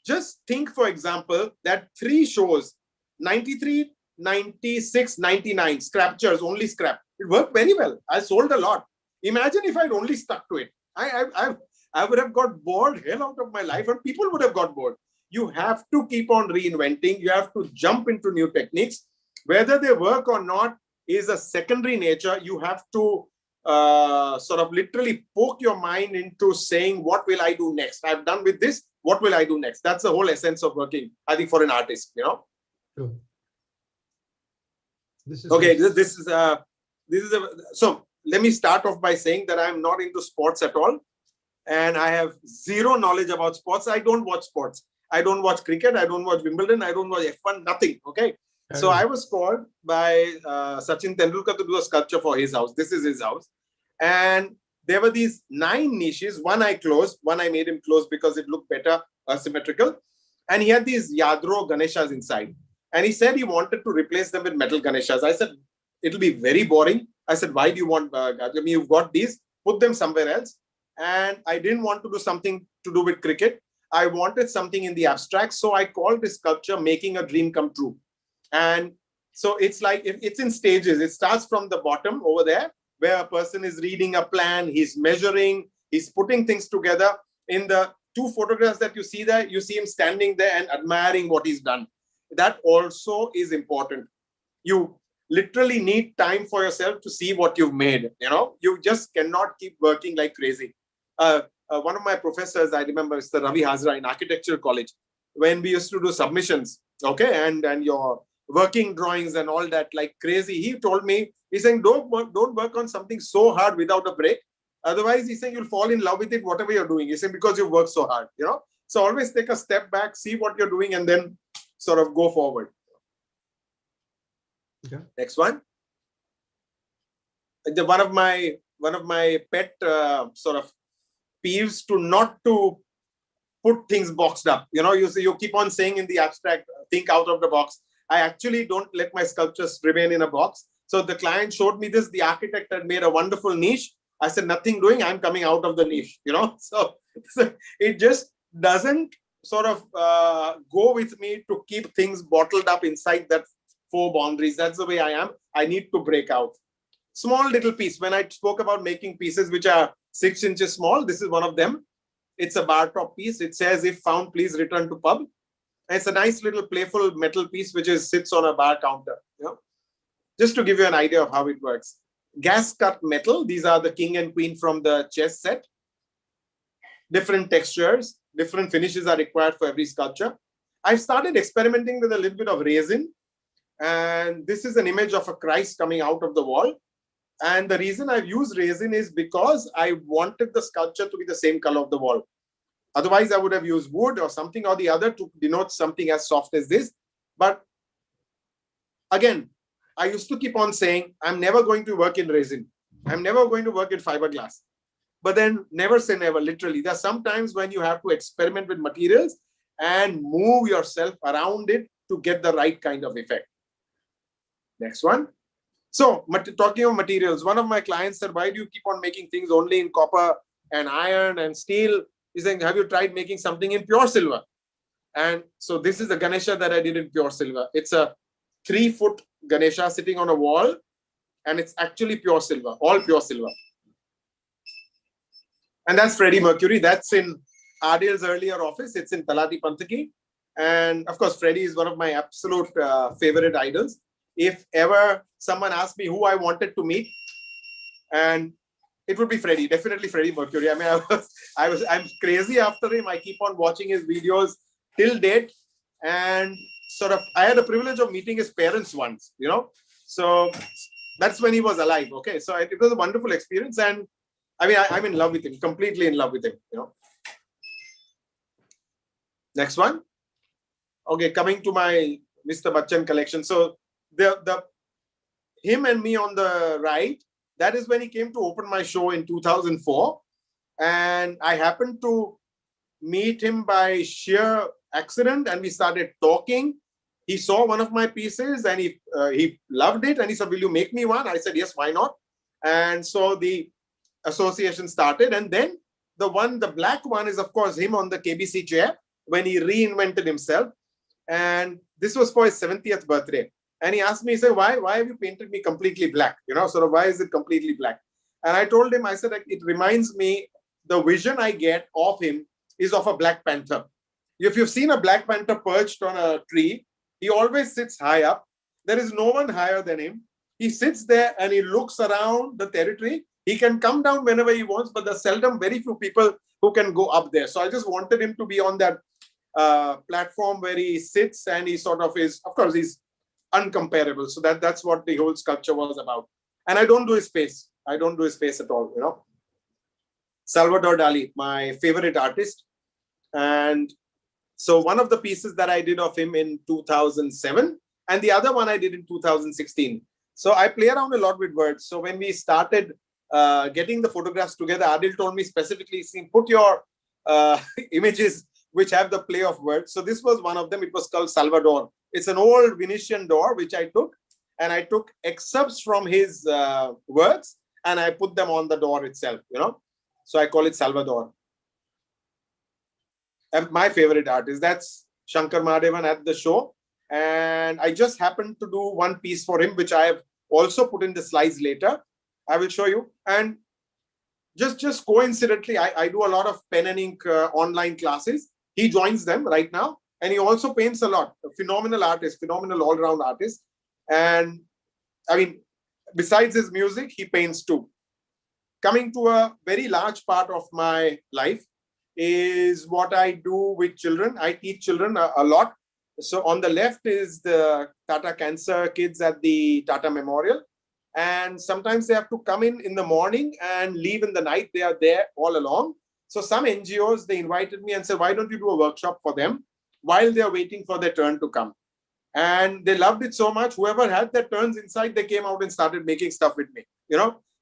just think, for example, that 3 shows, 93, 96, 99, scraptures, only scrap. It worked very well. I sold a lot. Imagine if I'd only stuck to it. I would have got bored hell out of my life, and people would have got bored. You have to keep on reinventing. You have to jump into new techniques. Whether they work or not is a secondary nature. You have to sort of literally poke your mind into saying, what will I do next? I've done with this. What will I do next? That's the whole essence of working, I think, for an artist, you know? Sure. This is okay. Nice. So let me start off by saying that I'm not into sports at all. And I have zero knowledge about sports. I don't watch sports. I don't watch cricket. I don't watch Wimbledon. I don't watch F1, nothing. Okay. So I was called by Sachin Tendulkar to do a sculpture for his house. This is his house. And there were these 9 niches. One I closed. One I made him close because it looked better, symmetrical. And he had these Yadro Ganeshas inside. And he said he wanted to replace them with metal Ganeshas. I said, it'll be very boring. I said, why do you want, you've got these, put them somewhere else. And I didn't want to do something to do with cricket. I wanted something in the abstract. So I called this sculpture Making a Dream Come True. And so it's like, it's in stages. It starts from the bottom over there, where a person is reading a plan, he's measuring, he's putting things together. In the 2 photographs that you see there, you see him standing there and admiring what he's done. That also is important. You literally need time for yourself to see what you've made. You know, you just cannot keep working like crazy. One of my professors, I remember, Mr. Ravi Hazra in Architecture College, when we used to do submissions, okay, and your working drawings and all that like crazy, he told me, he's saying, don't work on something so hard without a break. Otherwise, he's saying you'll fall in love with it, whatever you're doing. He's saying because you work so hard, you know. So always take a step back, see what you're doing, and then sort of go forward. Okay. Next one. One of my pet sort of peeves to not to put things boxed up. You know, you keep on saying in the abstract, think out of the box. I actually don't let my sculptures remain in a box. So the client showed me this, the architect had made a wonderful niche. I said, nothing doing, I'm coming out of the niche, So it just doesn't sort of go with me to keep things bottled up inside that 4 boundaries. That's the way I am. I need to break out. Small little piece. When I spoke about making pieces which are 6 inches small, this is one of them. It's a bar top piece. It says, if found, please return to pub. And it's a nice little playful metal piece which sits on a bar counter. Just to give you an idea of how it works. Gas cut metal. These are the king and queen from the chess set. Different textures, different finishes are required for every sculpture. I've started experimenting with a little bit of resin. And this is an image of a Christ coming out of the wall. And the reason I've used resin is because I wanted the sculpture to be the same color of the wall. Otherwise, I would have used wood or something or the other to denote something as soft as this. But again, I used to keep on saying, I'm never going to work in resin. I'm never going to work in fiberglass. But then never say never, literally. There are some times when you have to experiment with materials and move yourself around it to get the right kind of effect. Next one. So, talking of materials, one of my clients said, why do you keep on making things only in copper and iron and steel? He's saying, have you tried making something in pure silver? And so this is the Ganesha that I did in pure silver. It's a 3-foot Ganesha sitting on a wall, and it's actually pure silver, all pure silver. And that's Freddie Mercury. That's in Adil's earlier office. It's in Talati Pantaki. And of course, Freddie is one of my absolute favorite idols. If ever someone asked me who I wanted to meet, and it would be Freddie, definitely Freddie Mercury. I mean, I'm crazy after him. I keep on watching his videos till date. And sort of, I had the privilege of meeting his parents once, So that's when he was alive. Okay. So it was a wonderful experience. And I mean, I'm in love with him, completely in love with him, Next one. Okay. Coming to my Mr. Bachchan collection. So him and me on the right, that is when he came to open my show in 2004. And I happened to meet him by sheer accident, and we started talking. He saw one of my pieces and he loved it, and he said, will you make me one? I said, yes, why not? And so the association started. And then the black one is, of course, him on the KBC chair when he reinvented himself. And this was for his 70th birthday. And he asked me, he said, why have you painted me completely black? Sort of, why is it completely black? And I told him, I said, it reminds me, the vision I get of him is of a Black Panther. If you've seen a Black Panther perched on a tree, he always sits high up. There is no one higher than him. He sits there and he looks around the territory. He can come down whenever he wants, but there's seldom very few people who can go up there. So I just wanted him to be on that platform where he sits, and he sort of is, of course, he's uncomparable. So that's what the whole sculpture was about. And I don't do his face. I don't do his face at all, Salvador Dali, my favorite artist. And so one of the pieces that I did of him in 2007, and the other one I did in 2016. So I play around a lot with words. So when we started getting the photographs together, Adil told me specifically, put your images which have the play of words. So this was one of them. It was called Salvador. It's an old Venetian door, which I took, and I took excerpts from his works, and I put them on the door itself, So I call it Salvador. And my favorite artist, that's Shankar Mahadevan at the show. And I just happened to do one piece for him, which I have also put in the slides later. I will show you. And just coincidentally, I do a lot of pen and ink online classes. He joins them right now. And he also paints a lot. A phenomenal artist, phenomenal all-round artist. And I mean, besides his music, he paints too. Coming to a very large part of my life is what I do with children. I teach children a lot. So on the left is the Tata Cancer kids at the Tata Memorial. And sometimes they have to come in the morning and leave in the night. They are there all along. So some NGOs, they invited me and said, why don't you do a workshop for them while they are waiting for their turn to come? And they loved it so much. Whoever had their turns inside, they came out and started making stuff with me,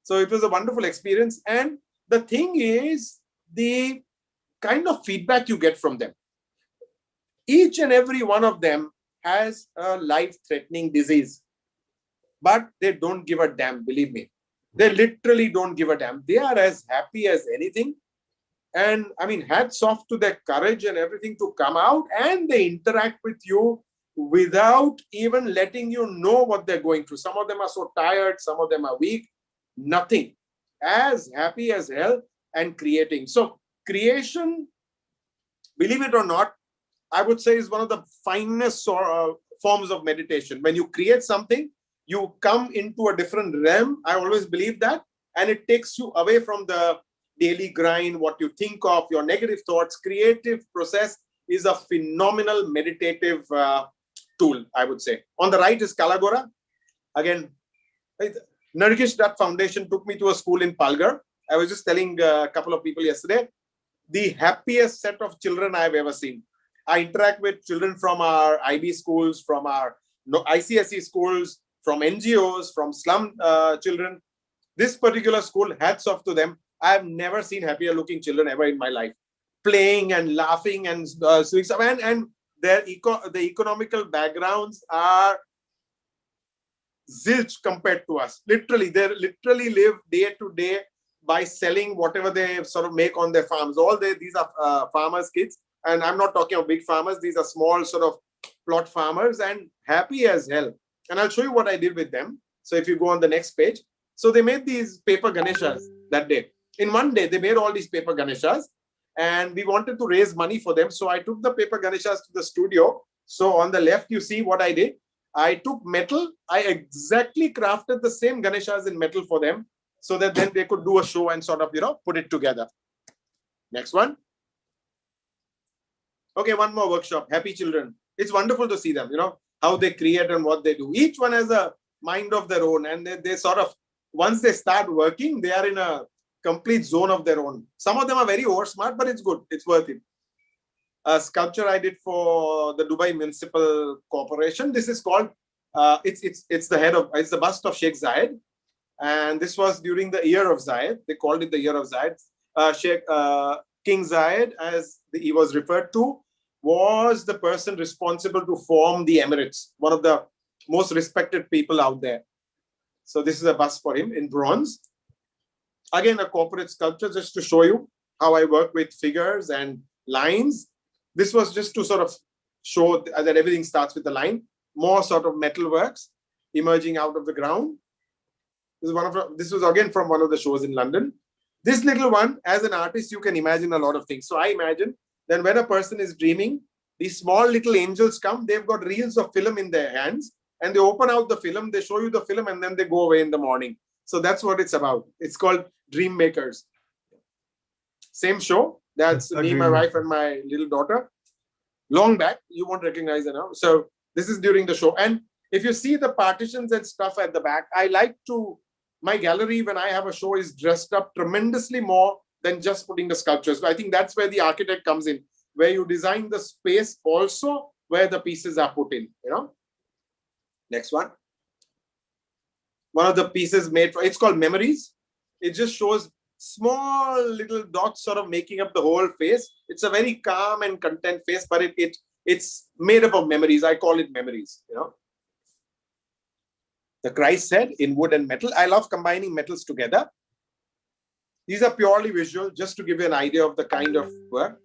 So it was a wonderful experience. And the thing is, the kind of feedback you get from them. Each and every one of them has a life-threatening disease. but they don't give a damn, believe me. They literally don't give a damn. They are as happy as anything. And I mean, hats off to their courage and everything to come out, and they interact with you without even letting you know what they're going through. Some of them are so tired, some of them are weak, nothing. As happy as hell and creating. So creation, believe it or not, I would say is one of the finest forms of meditation. When you create something, you come into a different realm. I always believe that. And it takes you away from the daily grind, what you think of, your negative thoughts. Creative process is a phenomenal meditative tool, I would say. On the right is Kalagora. Again, Nargish Dutt Foundation took me to a school in Palghar. I was just telling a couple of people yesterday, the happiest set of children I've ever seen. I interact with children from our IB schools, from our ICSE schools, from NGOs, from slum children. This particular school, hats off to them. I've never seen happier looking children ever in my life. Playing and laughing and and the economical backgrounds are zilch compared to us. Literally, they literally live day to day by selling whatever they sort of make on their farms. These are farmers' kids. And I'm not talking of big farmers. These are small sort of plot farmers and happy as hell. And I'll show you what I did with them. So if you go on the next page. So they made these paper Ganeshas that day. In one day, they made all these paper Ganeshas. And we wanted to raise money for them. So I took the paper Ganeshas to the studio. So on the left, you see what I did. I took metal. I exactly crafted the same Ganeshas in metal for them, so that then they could do a show and sort of, put it together. Next one. Okay, one more workshop. Happy children. It's wonderful to see them, how they create and what they do. Each one has a mind of their own, and they sort of, once they start working, they are in a complete zone of their own. Some of them are very over smart, but it's good. It's worth it. A sculpture I did for the Dubai Municipal Corporation. This is called, it's the bust of Sheikh Zayed. And this was during the year of Zayed. They called it the year of Zayed. King Zayed, as he was referred to, was the person responsible to form the Emirates, one of the most respected people out there. So this is a bust for him in bronze. Again, a corporate sculpture, just to show you how I work with figures and lines. This was just to sort of show that everything starts with a line. More sort of metal works emerging out of the ground. This was again from one of the shows in London. This little one, as an artist, you can imagine a lot of things. So I imagine that when a person is dreaming, these small little angels come, they've got reels of film in their hands, and they open out the film, they show you the film, and then they go away in the morning. So that's what it's about. It's called Dream Makers. Same show. That's me, my wife, and my little daughter. Long back, you won't recognize it now. So this is during the show. And if you see the partitions and stuff at the back, I like to, my gallery, when I have a show, is dressed up tremendously more than just putting the sculptures. So I think that's where the architect comes in, where you design the space also where the pieces are put in, Next one. One of the pieces made for, it's called Memories. It just shows small little dots sort of making up the whole face. It's a very calm and content face, but it's made up of memories. I call it memories, The Christ head in wood and metal. I love combining metals together. These are purely visual, just to give you an idea of the kind of work.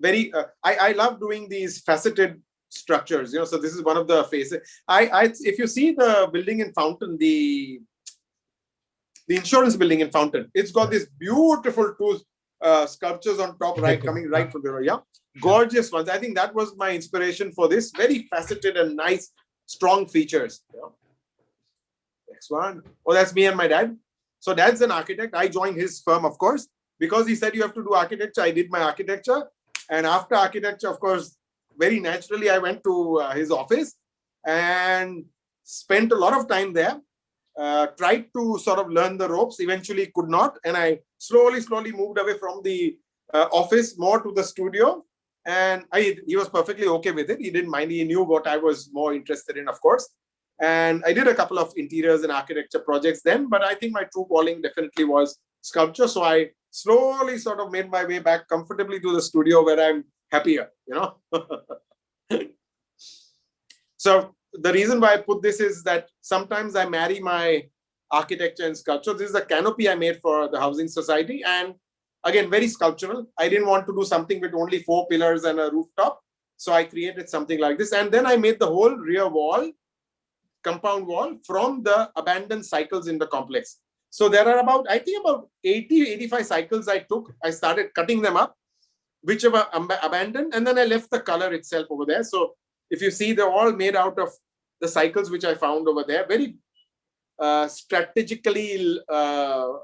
I love doing these faceted structures, So this is one of the faces. If you see the building in Fountain, the insurance building in Fountain, it's got these beautiful two sculptures on top, coming right from the gorgeous ones. I think that was my inspiration for this. Very faceted and nice, strong features. Next one. Oh, that's me and my dad. So dad's an architect. I joined his firm, of course, because he said you have to do architecture. I did my architecture. And after architecture, of course, very naturally, I went to his office and spent a lot of time there. Tried to sort of learn the ropes, eventually could not. And I slowly moved away from the office more to the studio. And he was perfectly okay with it. He didn't mind. He knew what I was more interested in, of course. And I did a couple of interiors and architecture projects then, but I think my true calling definitely was sculpture. So I slowly sort of made my way back comfortably to the studio where I'm happier, So the reason why I put this is that sometimes I marry my architecture and sculpture. This is a canopy I made for the housing society, and again, very sculptural. I didn't want to do something with only 4 pillars and a rooftop, so I created something like this. And then I made the whole rear wall, compound wall, from the abandoned cycles in the complex. So there are about, I think about 80, 85 cycles I took. I started cutting them up, whichever abandoned, and then I left the color itself over there. So if you see, they're all made out of the cycles which I found over there, very strategically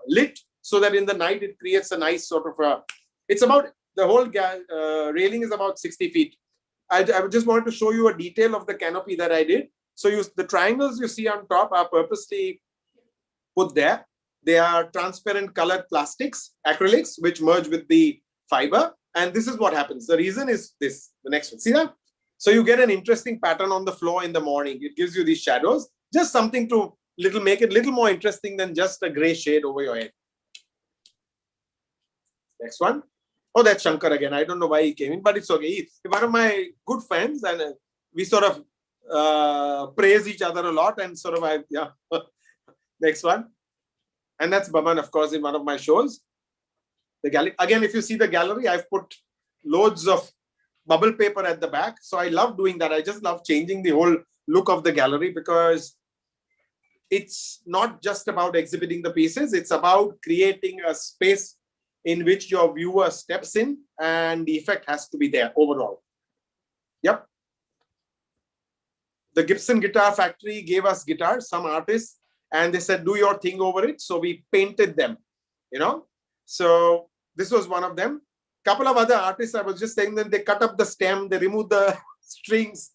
lit, so that in the night it creates a nice sort of a, it's about, the whole railing is about 60 feet. I just wanted to show you a detail of the canopy that I did. So the triangles you see on top are purposely put there. They are transparent colored plastics, acrylics, which merge with the fiber. And this is what happens. The reason is this, the next one. See that? So you get an interesting pattern on the floor in the morning. It gives you these shadows, just something to make it a little more interesting than just a gray shade over your head. Next one. Oh, that's Shankar again. I don't know why he came in, but it's okay. He's one of my good friends, and we sort of praise each other a lot, and sort of, yeah. Next one. And that's Baman, of course, in one of my shows. The gallery. Again, if you see the gallery, I've put loads of bubble paper at the back. So I love doing that. I just love changing the whole look of the gallery, because it's not just about exhibiting the pieces. It's about creating a space in which your viewer steps in, and the effect has to be there overall. Yep. The Gibson Guitar Factory gave us guitars, some artists, and they said, do your thing over it. So we painted them, you know. So this was one of them. Couple of other artists, I was just saying that they cut up the stem, they removed the strings.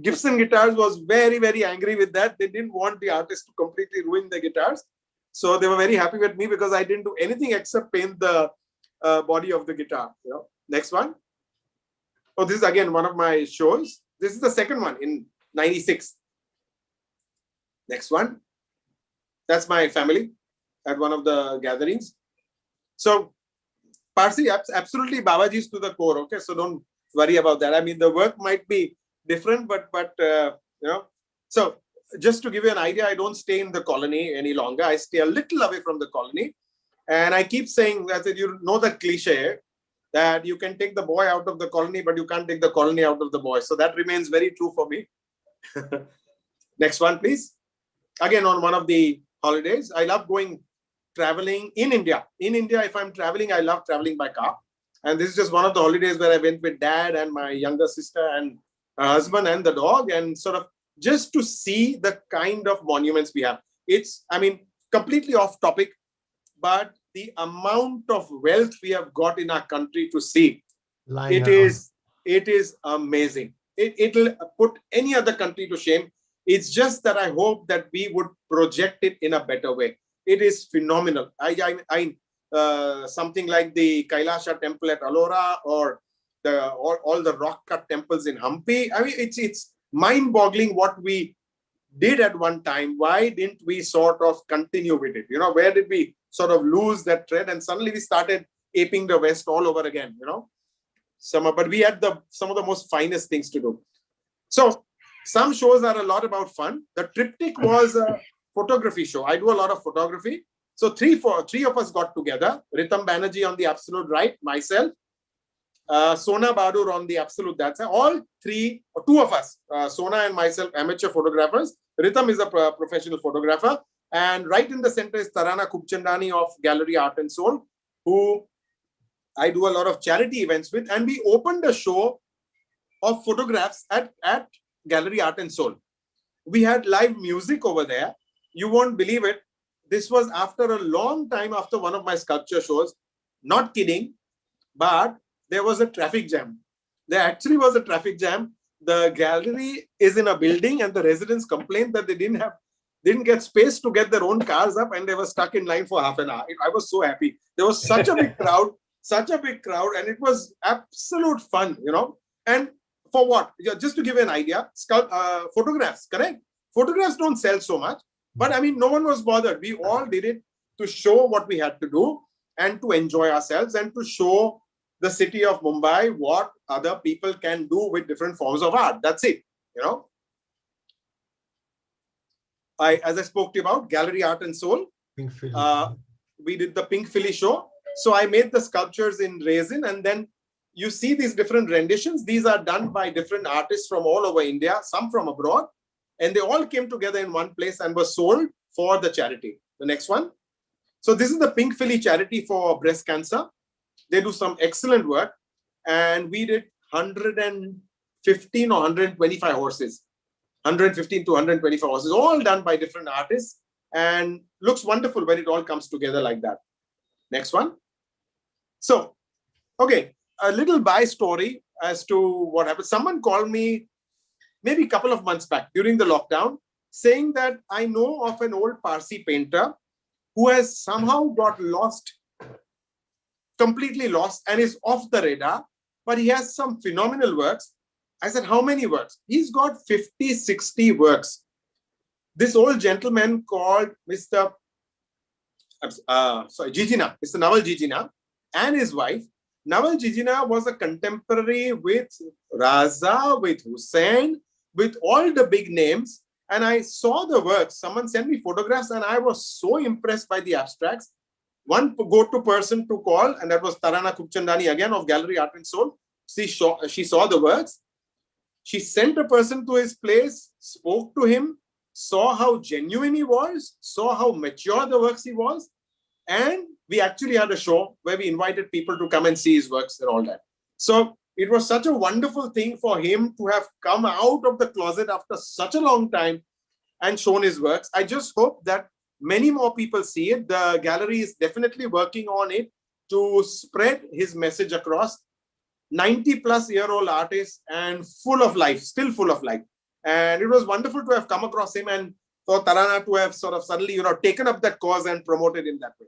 Gibson Guitars was very, very angry with that. They didn't want the artist to completely ruin the guitars. So they were very happy with me, because I didn't do anything except paint the body of the guitar. You know. Next one. Oh, this is again one of my shows. This is the second one in '96. Next one. That's my family at one of the gatherings. So Parsi, absolutely Babaji's to the core. Okay, so don't worry about that. I mean, the work might be different, but you know. So just to give you an idea, I don't stay in the colony any longer. I stay a little away from the colony, and I keep saying that, you know, the cliche that you can take the boy out of the colony, but you can't take the colony out of the boy. So that remains very true for me. Next one, please. Again, on one of the holidays, I love traveling in India. In India, if I'm traveling, I love traveling by car. And this is just one of the holidays where I went with dad and my younger sister and my husband and the dog, and sort of just to see the kind of monuments we have. It's, I mean, completely off topic, but the amount of wealth we have got in our country to see, it is amazing. It'll put any other country to shame. It's just that I hope that we would project it in a better way. It is phenomenal. Something like the Kailasha temple at Ellora, or all the rock cut temples in Hampi. I mean, it's mind-boggling what we did at one time. Why didn't we sort of continue with it? You know, where did we sort of lose that thread? And suddenly we started aping the West all over again, you know. But we had some of the most finest things to do. So some shows are a lot about fun. The Triptych was a photography show. I do a lot of photography. So three of us got together. Ritam Banerjee on the absolute right, myself, Sona Badur on the absolute that side. All three, or two of us, Sona and myself, amateur photographers. Ritam is a professional photographer. And right in the center is Tarana Kubchandani of Gallery Art and Soul, who I do a lot of charity events with. And we opened a show of photographs at Gallery Art and Soul. We had live music over there. You won't believe it. This was after a long time after one of my sculpture shows. Not kidding, but there was a traffic jam. There actually was a traffic jam. The gallery is in a building, and the residents complained that they didn't get space to get their own cars up, and they were stuck in line for half an hour. I was so happy. There was such a big crowd, and it was absolute fun, you know. And for what? Just to give you an idea, photographs, correct? Photographs don't sell so much, but I mean, no one was bothered. We all did it to show what we had to do and to enjoy ourselves and to show the city of Mumbai what other people can do with different forms of art. That's it, you know. as I spoke to you about, Gallery Art and Soul. Pink Philly. We did the Pink Philly show. So I made the sculptures in resin, and then you see these different renditions. These are done by different artists from all over India, some from abroad, and they all came together in one place and were sold for the charity. The next one. So this is the Pink Philly charity for breast cancer. They do some excellent work, and we did 115 or 125 horses. 115 to 125 horses, all done by different artists, and looks wonderful when it all comes together like that. Next one. So, okay, a little by story as to what happened. Someone called me maybe a couple of months back during the lockdown, saying that I know of an old Parsi painter who has somehow got lost, completely lost, and is off the radar, but he has some phenomenal works. I said, how many works? He's got 50, 60 works. This old gentleman called Mr. Jijina, Mr. Naval Jijina, and his wife. Naval Jijina was a contemporary with Raza, with Hussain, with all the big names. And I saw the works. Someone sent me photographs, and I was so impressed by the abstracts. One go-to person to call, and that was Tarana Kupchandani, again of Gallery Art and Soul. She saw the works. She sent a person to his place, spoke to him, saw how genuine he was, saw how mature the works he was, and we actually had a show where we invited people to come and see his works and all that. So it was such a wonderful thing for him to have come out of the closet after such a long time and shown his works. I just hope that many more people see it. The gallery is definitely working on it to spread his message across. 90-plus-year-old artist and full of life, still full of life. And it was wonderful to have come across him and for Tarana to have sort of suddenly, taken up that cause and promoted in that way,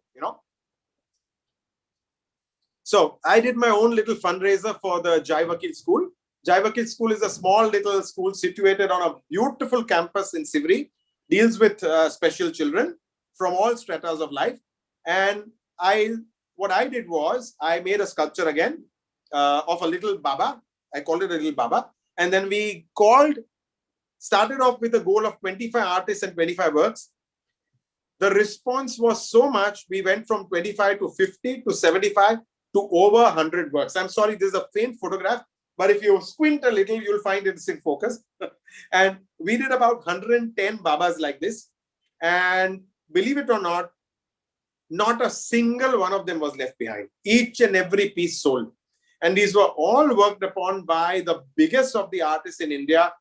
So I did my own little fundraiser for the Jai Vakil School. Jai Vakil School is a small little school situated on a beautiful campus in Sivri, deals with special children from all stratas of life. And what I did was I made a sculpture again, of a little Baba. I called it a little Baba. And then we started off with a goal of 25 artists and 25 works. The response was so much, we went from 25 to 50 to 75 to over 100 works. I'm sorry, this is a faint photograph, but if you squint a little, you'll find it's in focus. And we did about 110 Babas like this. And believe it or not a single one of them was left behind. Each and every piece sold. And these were all worked upon by the biggest of the artists in India.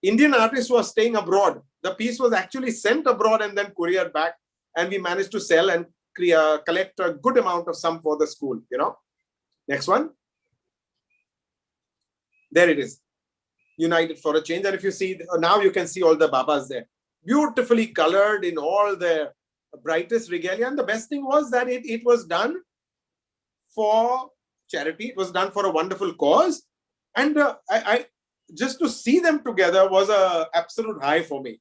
Indian artists who are staying abroad. The piece was actually sent abroad and then couriered back. And we managed to sell and collect a good amount of sum for the school, Next one. There it is. United for a Change. And if you see, now you can see all the Babas there. Beautifully colored in all the brightest regalia. And the best thing was that it was done for charity. It was done for a wonderful cause, and I just to see them together was a absolute high for me.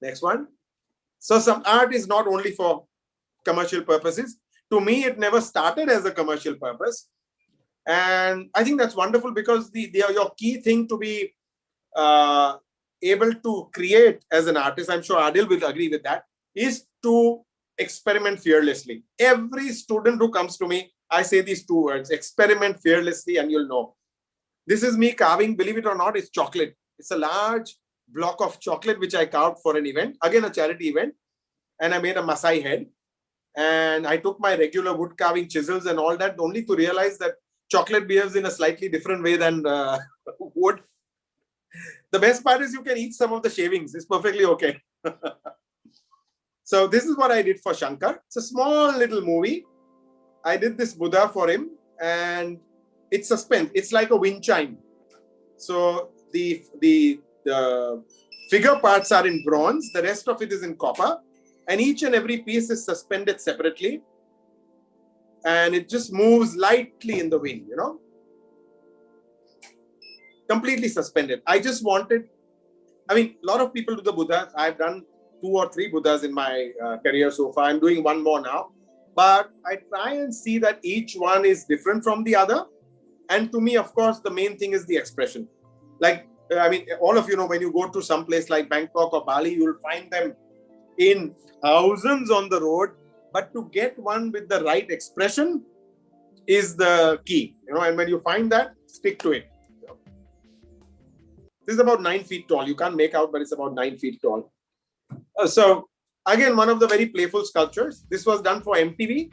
Next one. So some art is not only for commercial purposes. To me, it never started as a commercial purpose, and I think that's wonderful because your key thing to be able to create as an artist, I'm sure Adil will agree with that, is to experiment fearlessly. Every student who comes to me, I say these two words: experiment fearlessly, and you'll know. This is me carving, believe it or not, it's chocolate. It's a large block of chocolate which I carved for an event, again a charity event, and I made a Masai head. And I took my regular wood carving chisels and all that, only to realize that chocolate behaves in a slightly different way than wood. The best part is you can eat some of the shavings. It's perfectly okay. So this is what I did for Shankar. It's a small little movie. I did this Buddha for him, and it's suspense. It's like a wind chime. So the figure parts are in bronze. The rest of it is in copper. And each and every piece is suspended separately. And it just moves lightly in the wind, Completely suspended. I just wanted, a lot of people do the Buddhas. I've done 2 or 3 Buddhas in my career so far. I'm doing one more now. But I try and see that each one is different from the other. And to me, of course, the main thing is the expression. Like I mean, all of you know, when you go to some place like Bangkok or Bali, you'll find them in thousands on the road. But to get one with the right expression is the key, and when you find that, stick to it. This is about 9 feet tall. You can't make out, but it's about 9 feet tall. So again, one of the very playful sculptures. This was done for MTV.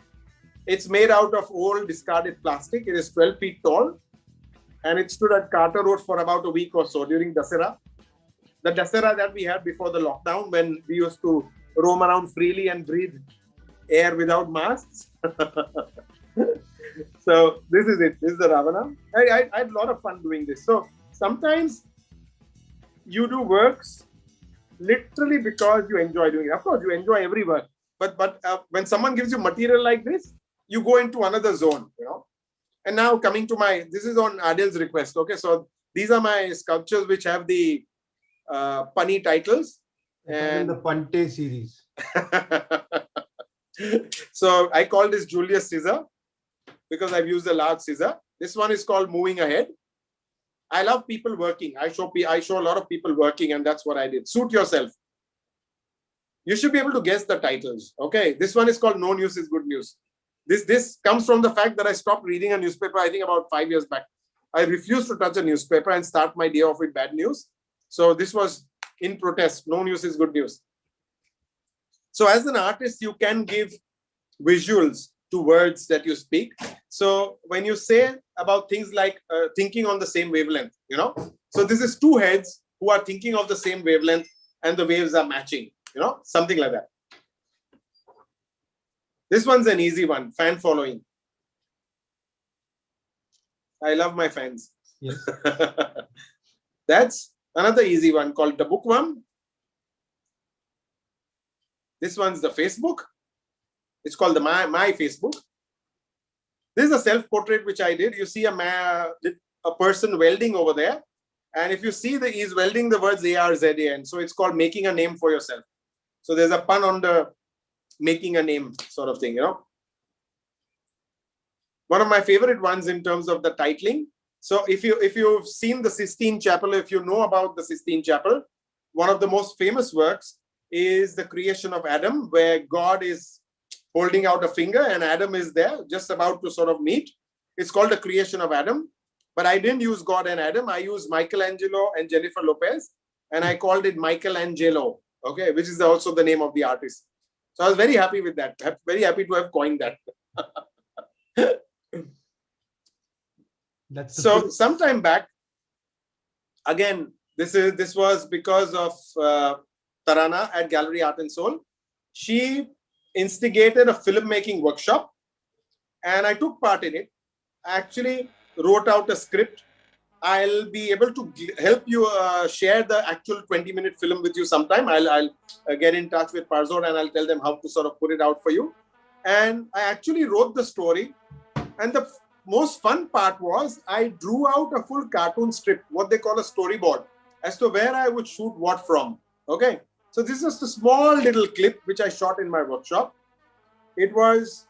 It's made out of old discarded plastic. It is 12 feet tall. And it stood at Carter Road for about a week or so during Dasera. The Dasera that we had before the lockdown, when we used to roam around freely and breathe air without masks. So this is it. This is the Ravana. I had a lot of fun doing this. So sometimes you do works literally because you enjoy doing it. Of course, you enjoy every work. But when someone gives you material like this, you go into another zone, And now coming to this is on Adil's request. Okay, so these are my sculptures which have the punny titles. And the Pante series. So I call this Julius Caesar because I've used a large scissor. This one is called Moving Ahead. I love people working. I show a lot of people working, and that's what I did. Suit yourself. You should be able to guess the titles. Okay, this one is called No News is Good News. This comes from the fact that I stopped reading a newspaper, I think about 5 years back. I refused to touch a newspaper and start my day off with bad news. So this was in protest. No news is good news. So as an artist, you can give visuals to words that you speak. So when you say about things like thinking on the same wavelength, so this is two heads who are thinking of the same wavelength and the waves are matching, something like that. This one's an easy one, fan following. I love my fans. Yes. That's another easy one called the bookworm. This one's the Facebook. It's called the my Facebook. This is a self-portrait which I did. You see a person welding over there. And if you see he's welding the words ARZAN. So it's called making a name for yourself. So there's a pun on the making a name sort of thing, One of my favorite ones in terms of the titling. So if you've seen the Sistine Chapel, if you know about the Sistine Chapel, one of the most famous works is the creation of Adam, where God is holding out a finger and Adam is there just about to sort of meet. It's called the creation of Adam. But I didn't use God and Adam. I used Michelangelo and Jennifer Lopez, and I called it Michelangelo, okay, which is also the name of the artist. So I was very happy with that. Very happy to have coined that. So sometime back, again, this was because of Tarana at Gallery Art and Soul. She instigated a filmmaking workshop, and I took part in it. I actually wrote out a script. I'll be able to help you share the actual 20-minute film with you sometime. I'll get in touch with Parzod and I'll tell them how to sort of put it out for you. And I actually wrote the story. And the most fun part was I drew out a full cartoon strip, what they call a storyboard, as to where I would shoot what from. Okay. So this is just a small little clip which I shot in my workshop. It was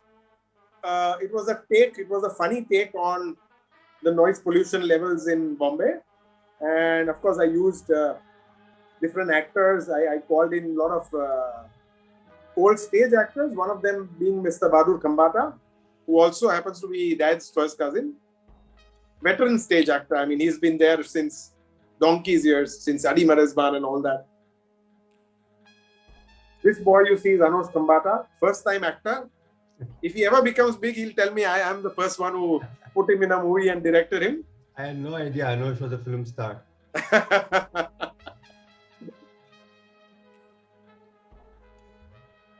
a funny take on the noise pollution levels in Bombay. And of course, I used different actors. I called in a lot of old stage actors, one of them being Mr. Adil Khambatta, who also happens to be Dad's first cousin. Veteran stage actor. I mean, he's been there since donkey's years, since Adi Marazban and all that. This boy you see is Anush Khambatta, first time actor. If he ever becomes big, he'll tell me I am the first one who put him in a movie and directed him. I had no idea Anush was a film star.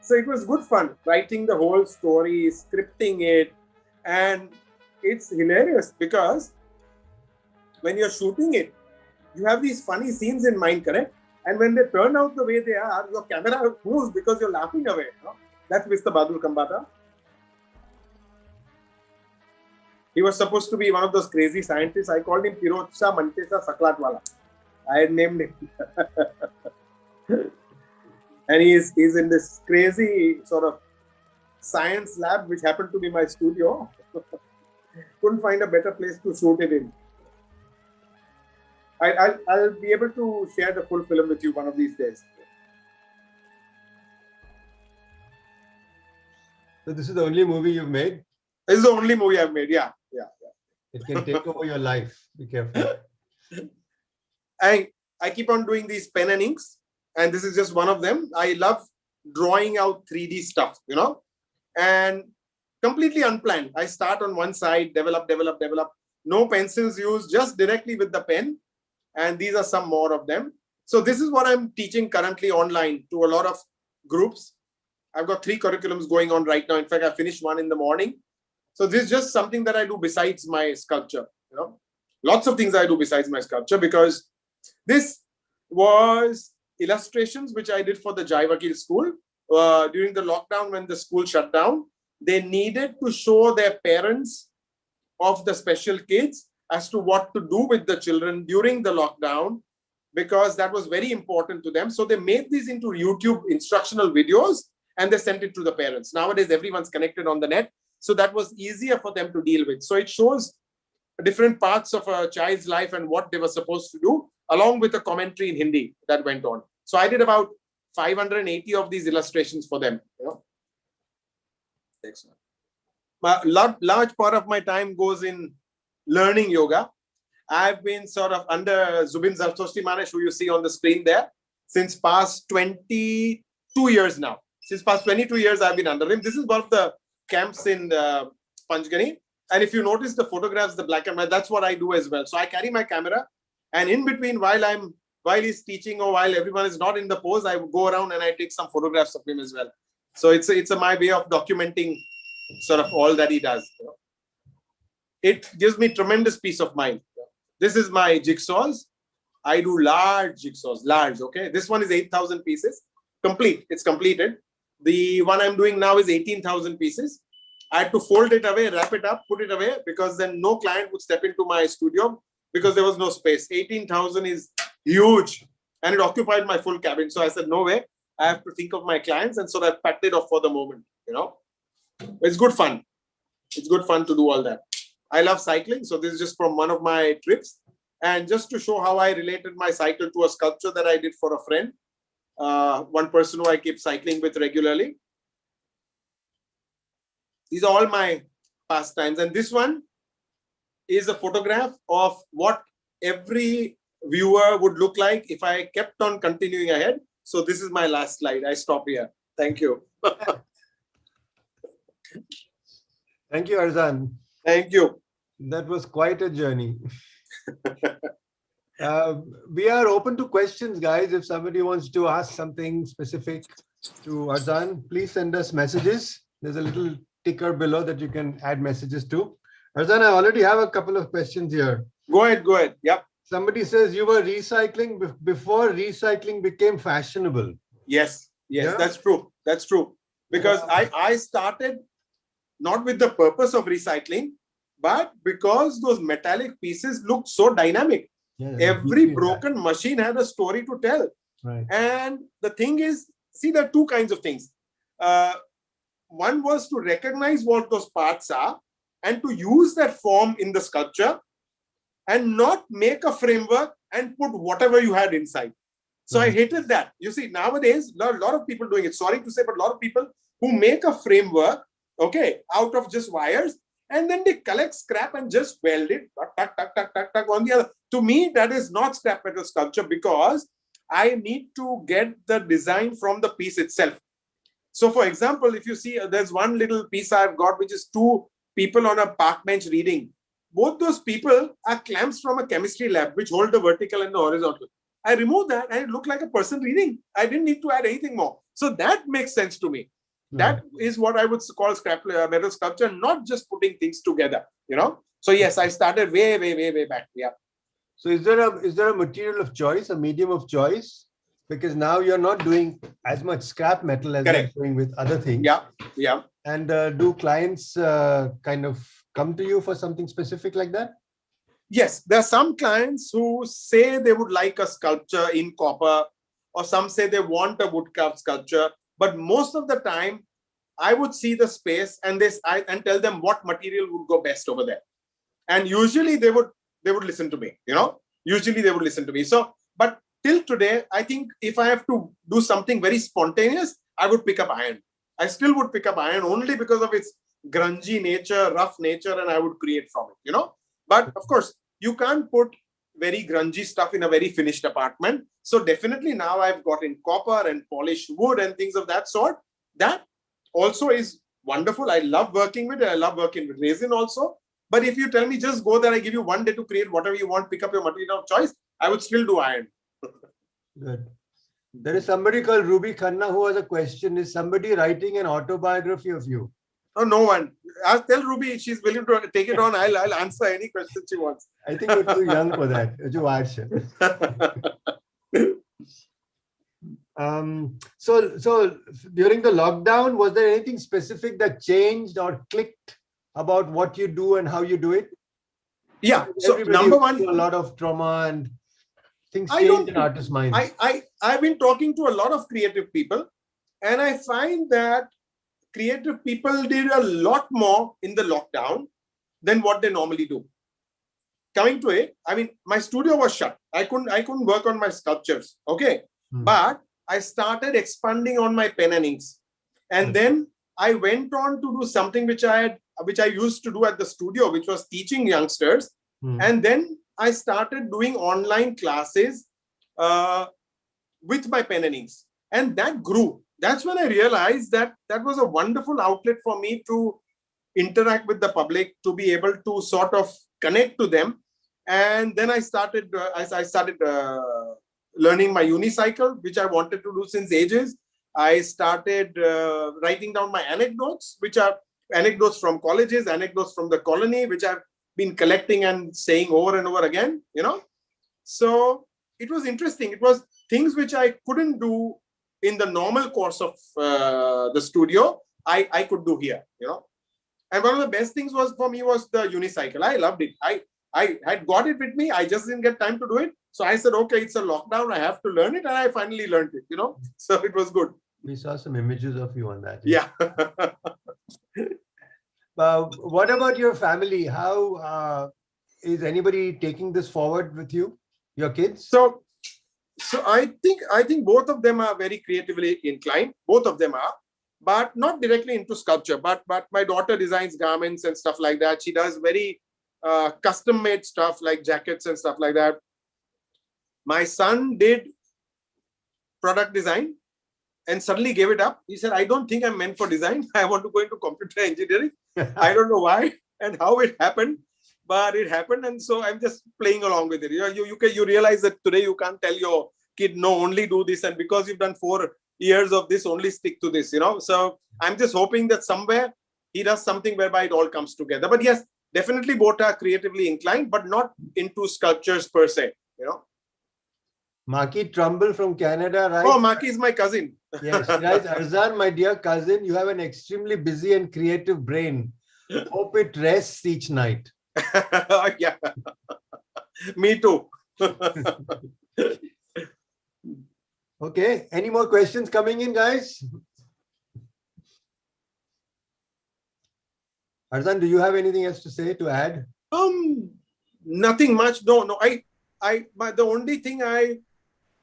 So it was good fun writing the whole story, scripting it, and it's hilarious because when you're shooting it, you have these funny scenes in mind, correct? And when they turn out the way they are, your camera moves because you're laughing away. That's Mr. Adil Khambatta. He was supposed to be one of those crazy scientists. I called him Pirotsa Mantesa Saklatwala. I had named him. And he's in this crazy sort of science lab, which happened to be my studio. Couldn't find a better place to shoot it in. I'll be able to share the full film with you one of these days. So this is the only movie you've made? This is the only movie I've made. Yeah. It can take over your life. Be careful. I keep on doing these pen and inks, and this is just one of them. I love drawing out 3D stuff, and completely unplanned. I start on one side, develop. No pencils used, just directly with the pen. And these are some more of them. So this is what I'm teaching currently online to a lot of groups. I've got 3 curriculums going on right now. In fact, I finished one in the morning. So this is just something that I do besides my sculpture. Lots of things I do besides my sculpture, because this was illustrations which I did for the Jai Vakil school during the lockdown. When the school shut down, they needed to show their parents of the special kids as to what to do with the children during the lockdown, because that was very important to them. So they made these into YouTube instructional videos and they sent it to the parents. Nowadays, everyone's connected on the net. So that was easier for them to deal with. So it shows different parts of a child's life and what they were supposed to do, along with a commentary in Hindi that went on. So I did about 580 of these illustrations for them. Excellent. A large part of my time goes in learning yoga. I've been sort of under Zubin Zartoshti Manesh, who you see on the screen there, since past 22 years now. Since past 22 years, I've been under him. This is one of the camps in Panchgani. And if you notice the photographs, the black and white, that's what I do as well. So I carry my camera, and in between, while he's teaching or while everyone is not in the pose, I go around and I take some photographs of him as well. So it's my way of documenting sort of all that he does. It gives me tremendous peace of mind. This is my jigsaws. I do large jigsaws, okay? This one is 8,000 pieces, complete. It's completed. The one I'm doing now is 18,000 pieces. I had to fold it away, wrap it up, put it away, because then no client would step into my studio because there was no space. 18,000 is huge, and it occupied my full cabin. So I said, no way. I have to think of my clients, and so I packed it off for the moment. It's good fun. It's good fun to do all that. I love cycling, so this is just from one of my trips. And just to show how I related my cycle to a sculpture that I did for a friend, one person who I keep cycling with regularly. These are all my pastimes. And this one is a photograph of what every viewer would look like if I kept on continuing ahead. So this is my last slide. I stop here. Thank you. Thank you, Arzan. Thank you. That was quite a journey. We are open to questions, guys. If somebody wants to ask something specific to Arzan, please send us messages. There's a little ticker below that you can add messages to. Arzan, I already have a couple of questions here. Go ahead. Yep. Somebody says you were recycling before recycling became fashionable. Yes, yeah? That's true. Because I started not with the purpose of recycling, but because those metallic pieces looked so dynamic. Yeah, every broken machine had a story to tell. Right. And the thing is, see, there are two kinds of things. One was to recognize what those parts are and to use that form in the sculpture and not make a framework and put whatever you had inside. So I hated that. You see, nowadays, a lot of people doing it. Sorry to say, but a lot of people who make a framework, okay, out of just wires, and then they collect scrap and just weld it on the other. To me, that is not scrap metal sculpture, because I need to get the design from the piece itself. So for example, if you see, there's one little piece I've got, which is 2 people on a park bench reading. Both those people are clamps from a chemistry lab, which hold the vertical and the horizontal. I removed that and it looked like a person reading. I didn't need to add anything more. So that makes sense to me. That is what I would call scrap metal sculpture, not just putting things together, So yes, I started way back. Yeah. So is there a material of choice, a medium of choice? Because now you're not doing as much scrap metal as you're doing with other things. Yeah. And do clients kind of come to you for something specific like that? Yes, there are some clients who say they would like a sculpture in copper, or some say they want a wood carved sculpture. But most of the time, I would see the space and tell them what material would go best over there. And usually they would listen to me. usually they would listen to me. So, but till today, I think if I have to do something very spontaneous, I would pick up iron. I still would pick up iron only because of its grungy nature, rough nature, and I would create from it, But of course, you can't put very grungy stuff in a very finished apartment. So definitely now I've got in copper and polished wood and things of that sort. That also is wonderful. I love working with it. I love working with resin also. But if you tell me just go there, I give you one day to create whatever you want, pick up your material of choice, I would still do iron. Good. There is somebody called Ruby Khanna who has a question. Is somebody writing an autobiography of you? Oh, no one. I'll tell Ruby she's willing to take it on. I'll answer any question she wants. I think you're too young for that. So during the lockdown, was there anything specific that changed or clicked about what you do and how you do it? Yeah. So number one, a lot of trauma and things change in artists' minds. I've been talking to a lot of creative people, and I find that creative people did a lot more in the lockdown than what they normally do. Coming to it, I mean, my studio was shut. I couldn't work on my sculptures. Okay. But I started expanding on my pen and inks. And then I went on to do something which I used to do at the studio, which was teaching youngsters. And then I started doing online classes with my pen and inks. And that grew. That's when I realized that that was a wonderful outlet for me to interact with the public, to be able to sort of connect to them. And then I started learning my unicycle, which I wanted to do since ages. I started writing down my anecdotes, which are anecdotes from colleges, anecdotes from the colony, which I've been collecting and saying over and over again, So it was interesting. It was things which I couldn't do in the normal course of the studio, I could do here, And one of the best things was for me was the unicycle. I loved it. I had got it with me. I just didn't get time to do it. So I said, okay, it's a lockdown. I have to learn it. And I finally learned it, So it was good. We saw some images of you on that. Yeah. What about your family? How is anybody taking this forward with you? Your kids? So I think both of them are very creatively inclined. Both of them are, but not directly into sculpture. But my daughter designs garments and stuff like that. She does very custom-made stuff like jackets and stuff like that. My son did product design and suddenly gave it up. He said, I don't think I'm meant for design. I want to go into computer engineering. I don't know why and how it happened, but it happened. And so I'm just playing along with it. You realize that today you can't tell your kid, no, only do this. And because you've done 4 years of this, only stick to this, So I'm just hoping that somewhere he does something whereby it all comes together. But yes, definitely both are creatively inclined, but not into sculptures per se, Maki Trumbull from Canada, right? Oh, Maki is my cousin. Yes, guys, Arzan, my dear cousin, you have an extremely busy and creative brain. Hope it rests each night. Yeah, me too. Okay, any more questions coming in, guys? Arzan, do you have anything else to say, to add? Nothing much. No. The only thing I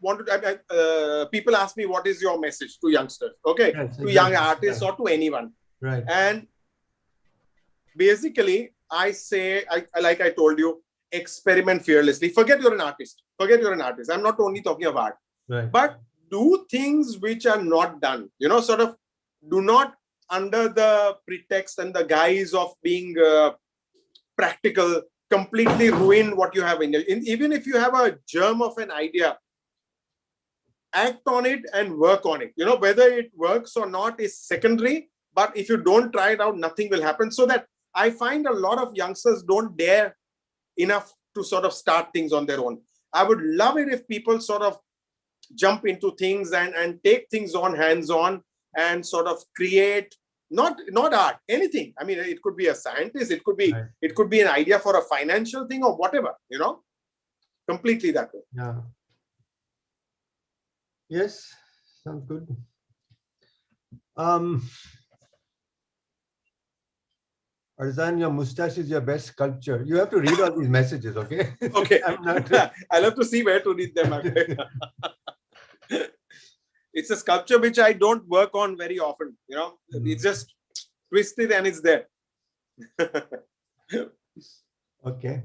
wanted, people ask me, what is your message to youngsters? Okay, yes, exactly. To young artists or to anyone. Right. And basically, I say, like I told you, experiment fearlessly. Forget you're an artist. I'm not only talking of art. Right. But do things which are not done. Sort of do not, under the pretext and the guise of being practical, completely ruin what you have in there. Even if you have a germ of an idea, act on it and work on it. Whether it works or not is secondary, but if you don't try it out, nothing will happen. So that I find a lot of youngsters don't dare enough to sort of start things on their own. I would love it if people sort of jump into things and take things on hands-on and sort of create, not art, anything. I mean, it could be a scientist, it could be an idea for a financial thing or whatever, completely that way. Yeah. Yes, sounds good. Arzan, your mustache is your best sculpture. You have to read all these messages, okay? Okay. I'm not. I'll have to see where to read them. It's a sculpture which I don't work on very often. You know, it's just twisted and it's there. Okay.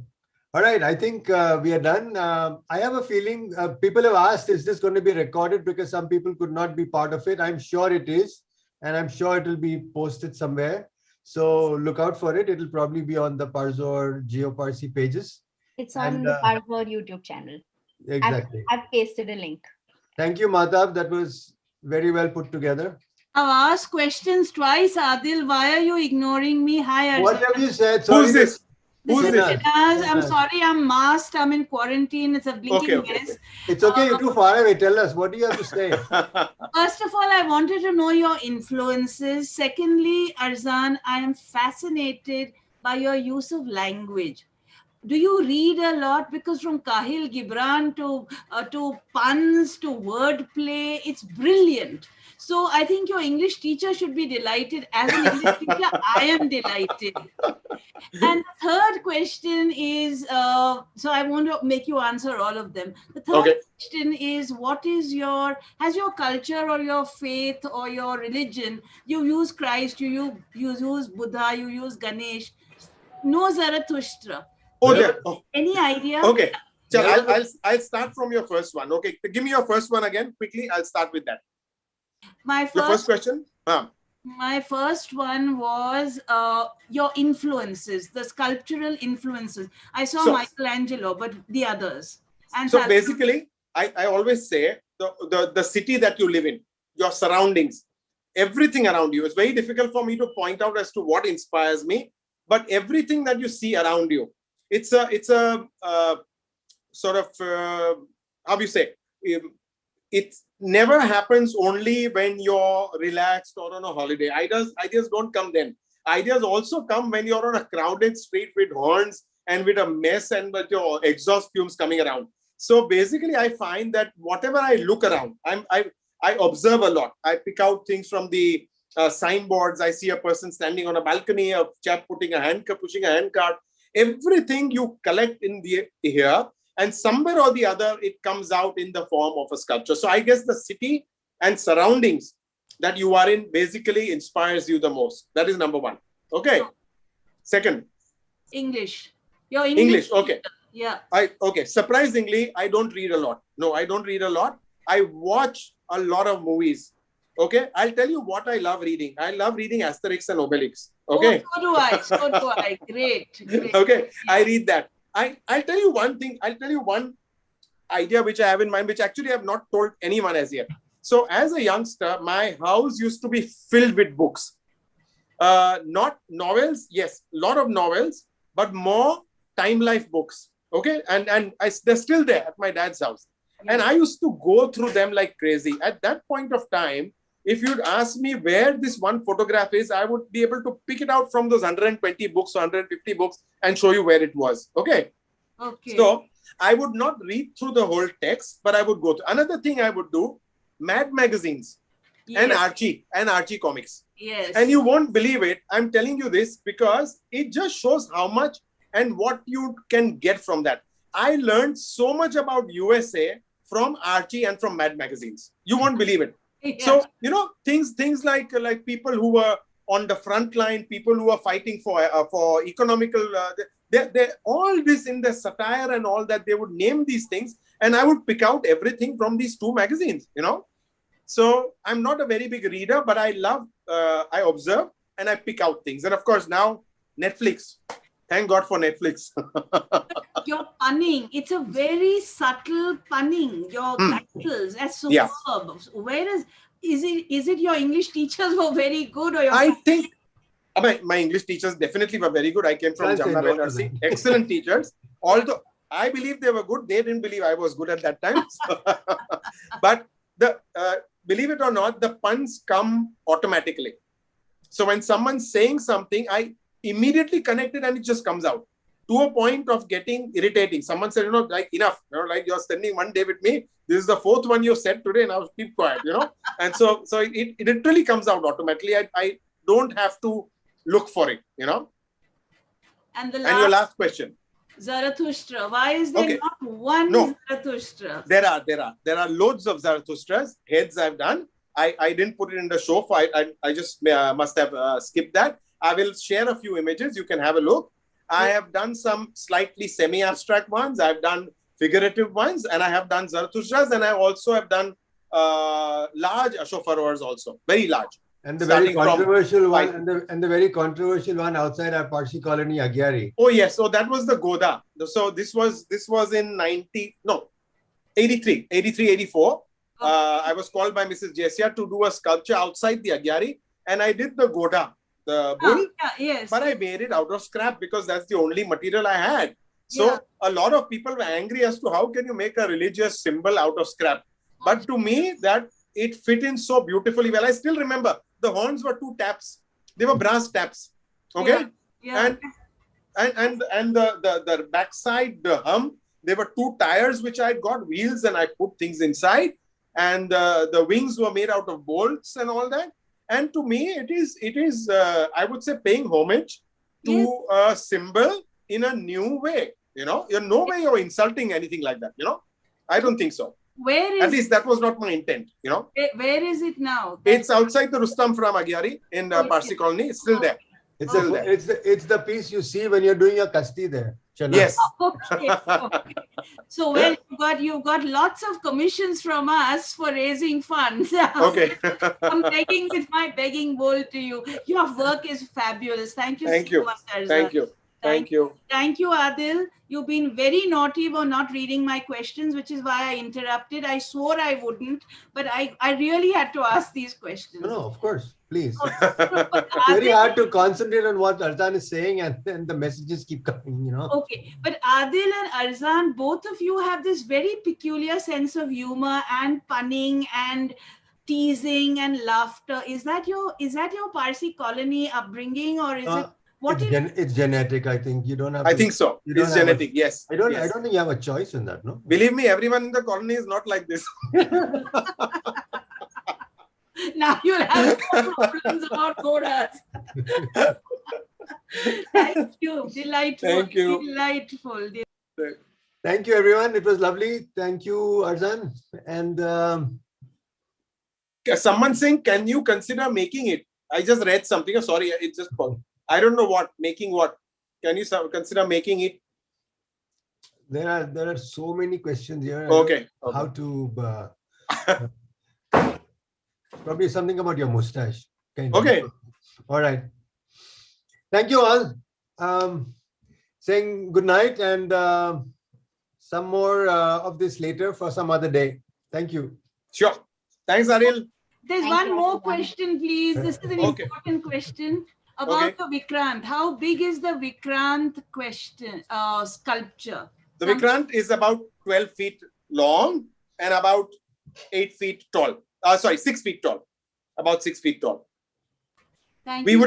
All right. I think we are done. I have a feeling people have asked, is this going to be recorded? Because some people could not be part of it. I'm sure it is. And I'm sure it will be posted somewhere. So look out for it. It will probably be on the Parso or Jiyo Parsi pages. It's on the Parso YouTube channel. Exactly. I've pasted a link. Thank you, Madhav. That was very well put together. I've asked questions twice, Adil. Why are you ignoring me? Hi, Arzan. What have you said? Sorry, who's this? Who's this? I'm sorry, I'm masked. I'm in quarantine. It's a blinking guess. It's okay. You're too far away. Tell us. What do you have to say? First of all, I wanted to know your influences. Secondly, Arzan, I am fascinated by your use of language. Do you read a lot? Because from Kahil Gibran to puns to wordplay, it's brilliant. So I think your English teacher should be delighted. As an English teacher, I am delighted. And the third question is, so I want to make you answer all of them. The third question is, has your culture or your faith or your religion, you use Christ, you use Buddha, you use Ganesh, no Zarathustra. Any idea? Okay. So I'll start from your first one. Okay. Give me your first one again. Quickly, I'll start with that. Your first question? My first one was your influences, the sculptural influences. I saw Michelangelo, but the others. And so basically, I always say the city that you live in, your surroundings, everything around you. It's very difficult for me to point out as to what inspires me, but everything that you see around you, it's a sort of, how do you say, it never happens only when you're relaxed or on a holiday. Ideas don't come then. Ideas also come when you're on a crowded street with horns and with a mess and with your exhaust fumes coming around. So basically, I find that whatever I look around, I observe a lot. I pick out things from the signboards. I see a person standing on a balcony, a chap pushing a handcart. Everything you collect in here. And somewhere or the other, it comes out in the form of a sculpture. So I guess the city and surroundings that you are in basically inspires you the most. That is number one. Okay. Second. English. Your English. Okay. Yeah. Okay. Surprisingly, I don't read a lot. No, I don't read a lot. I watch a lot of movies. Okay. I'll tell you what I love reading. I love reading Asterix and Obelix. Okay. Oh, so do I. Great. Okay. Yeah. I read that. I'll tell you one thing. I'll tell you one idea which I have in mind, which actually I have not told anyone as yet. So as a youngster, my house used to be filled with books. Not novels, yes, a lot of novels, but more time life books. Okay. And they're still there at my dad's house. And I used to go through them like crazy. At that point of time, if you'd ask me where this one photograph is, I would be able to pick it out from those 120 books, 150 books and show you where it was. Okay. So I would not read through the whole text, but I would go through. Another thing I would do, Mad magazines and Archie comics. Yes. And you won't believe it. I'm telling you this because it just shows how much and what you can get from that. I learned so much about USA from Archie and from Mad magazines. You won't believe it. Yeah. So, you know, things like people who were on the front line, people who are fighting for economical, they all this in the satire and all that, they would name these things and I would pick out everything from these two magazines, you know. So I'm not a very big reader, but I love, I observe and I pick out things. And of course now Netflix, thank God for Netflix. Your punning, it's a very subtle punning. Your capitals are superb. Where is it your English teachers were very good or your I think my English teachers definitely were very good. I came from Jamna University, excellent teachers. Although I believe they were good, they didn't believe I was good at that time. But believe it or not, the puns come automatically. So when someone's saying something, I immediately connect it and it just comes out to a point of getting irritating. Someone said, you know, like enough, you know, like you're spending one day with me. This is the fourth one you said today and I'll keep quiet, you know. And so it literally comes out automatically. I don't have to look for it, you know. And the your last question. Zarathustra. Why is there Okay. not one No. Zarathustra? There are loads of Zarathustras. Heads I've done. I didn't put it in the show. I just must have skipped that. I will share a few images. You can have a look. I have done some slightly semi-abstract ones. I've done figurative ones, and I have done Zarathustras, and I also have done large Ashofarwars also, very large. And the very controversial one, and the very controversial one outside our Parsi colony, Agyari. Oh yes, so that was the Goda. So this was in 83, 84. I was called by Mrs. Jessia to do a sculpture outside the Agyari, and I did the Goda, the bull. Yes. But I made it out of scrap because that's the only material I had. So a lot of people were angry as to how can you make a religious symbol out of scrap. But to me, that it fit in so beautifully well. I still remember the horns were 2 taps. They were brass taps. Okay. Yeah. And the backside, the hum, there were 2 tires which I got, wheels, and I put things inside. And the wings were made out of bolts and all that. And to me, it is I would say paying homage to a symbol in a new way. You know, in no way you're insulting anything like that. You know, I don't think so. At least that was not my intent. You know. Where is it now? It's outside the Rustam from Agyari in Parsi colony. It's still there. It's the piece you see when you're doing your kasti there. Chana. Yes. Okay. So you've got lots of commissions from us for raising funds. Okay. I'm begging with my begging bowl to you. Your work is fabulous. Thank you so much, Arzan. Thank you. Thank you. Thank you, Adil. You've been very naughty for not reading my questions, which is why I interrupted. I swore I wouldn't, but I really had to ask these questions. No, of course. Please. It's very hard to concentrate on what Arzan is saying, and then the messages keep coming, you know. Okay. But Adil and Arzan, both of you have this very peculiar sense of humor and punning and teasing and laughter. Is that your Parsi colony upbringing, or is it? It's genetic, I think. You don't have. I think so. It's genetic. Yes. I don't think you have a choice in that. No. Believe me, everyone in the colony is not like this. Now you'll have more problems about Godas. Thank you. Delightful. Thank you. Delightful. Thank you, everyone. It was lovely. Thank you, Arzan. And someone saying, can you consider making it? I just read something. Oh, sorry, it's just I don't know what. Making what? Can you consider making it? There are so many questions here. Okay. How to probably something about your mustache. Okay. All right. Thank you all. Saying good night, and some more of this later for some other day. Thank you. Sure. Thanks, Adil. There's one more question, please. This is an important question about the Vikrant. How big is the Vikrant sculpture? The Vikrant is about 12 feet long and about 8 feet tall. 6 feet tall. About 6 feet tall. Thank we you.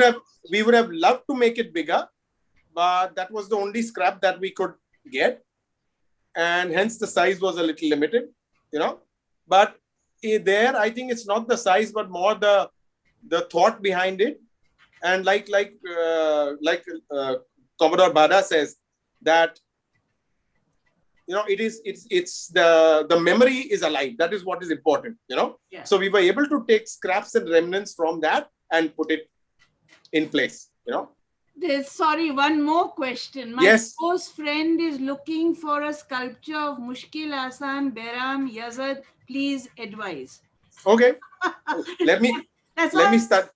would have loved to make it bigger, but that was the only scrap that we could get, and hence the size was a little limited, you know. But there, I think it's not the size, but more the thought behind it. And like Commodore Bada says, that you know, it's the memory is alive. That is what is important, you know. Yeah. So we were able to take scraps and remnants from that and put it in place, you know. Sorry, one more question. My close friend is looking for a sculpture of Mushkil Asan, Behram, Yazid. Please advise. Okay. let me start.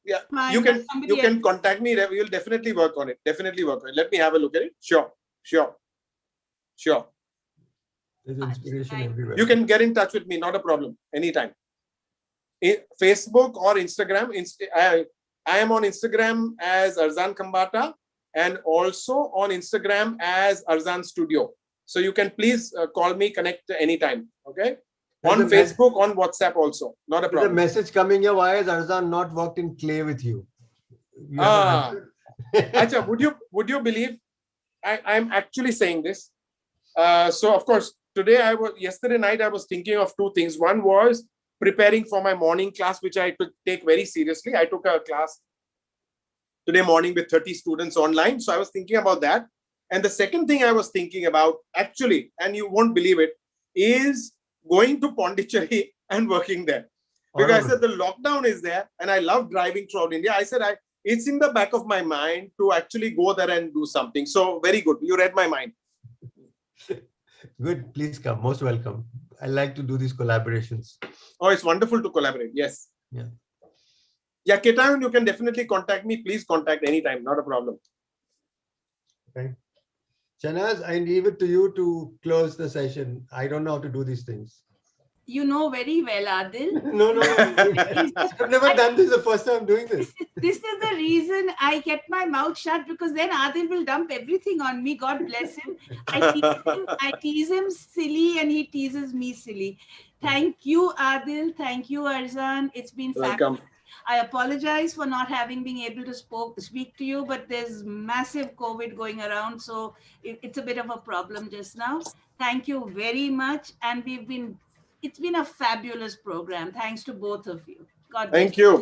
Yeah, you can contact me. We will definitely work on it. Let me have a look at it. Sure. There's inspiration everywhere. You can get in touch with me. Not a problem. Anytime. Facebook or Instagram. I am on Instagram as Arzan Khambatta and also on Instagram as Arzan Studio. So you can please call me, connect anytime. Okay. On Facebook, on WhatsApp also. Not a problem. There's a message coming here. Why has Arzan not worked in clay with you? Acha, would you believe I'm actually saying this? So of course, yesterday night I was thinking of two things. One was preparing for my morning class, which I take very seriously. I took a class today morning with 30 students online. So I was thinking about that. And the second thing I was thinking about, actually, and you won't believe it, is going to Pondicherry and working there. Because I said the lockdown is there and I love driving throughout India. I said, it's in the back of my mind to actually go there and do something. So very good. You read my mind. Good. Please come. Most welcome. I like to do these collaborations. Oh, it's wonderful to collaborate. Yes. Yeah. Yeah, Ketan, you can definitely contact me. Please contact anytime. Not a problem. Okay. Shanaz, I leave it to you to close the session. I don't know how to do these things. You know very well, Adil. No. I've never done this. The first time I'm doing this. This is the reason I kept my mouth shut, because then Adil will dump everything on me. God bless him. I tease him silly and he teases me silly. Thank you, Adil. Thank you, Arzan. It's been fabulous. I apologize for not having been able to speak to you, but there's massive COVID going around, so it's a bit of a problem just now. Thank you very much, and it's been a fabulous program. Thanks to both of you. God bless. Thank you.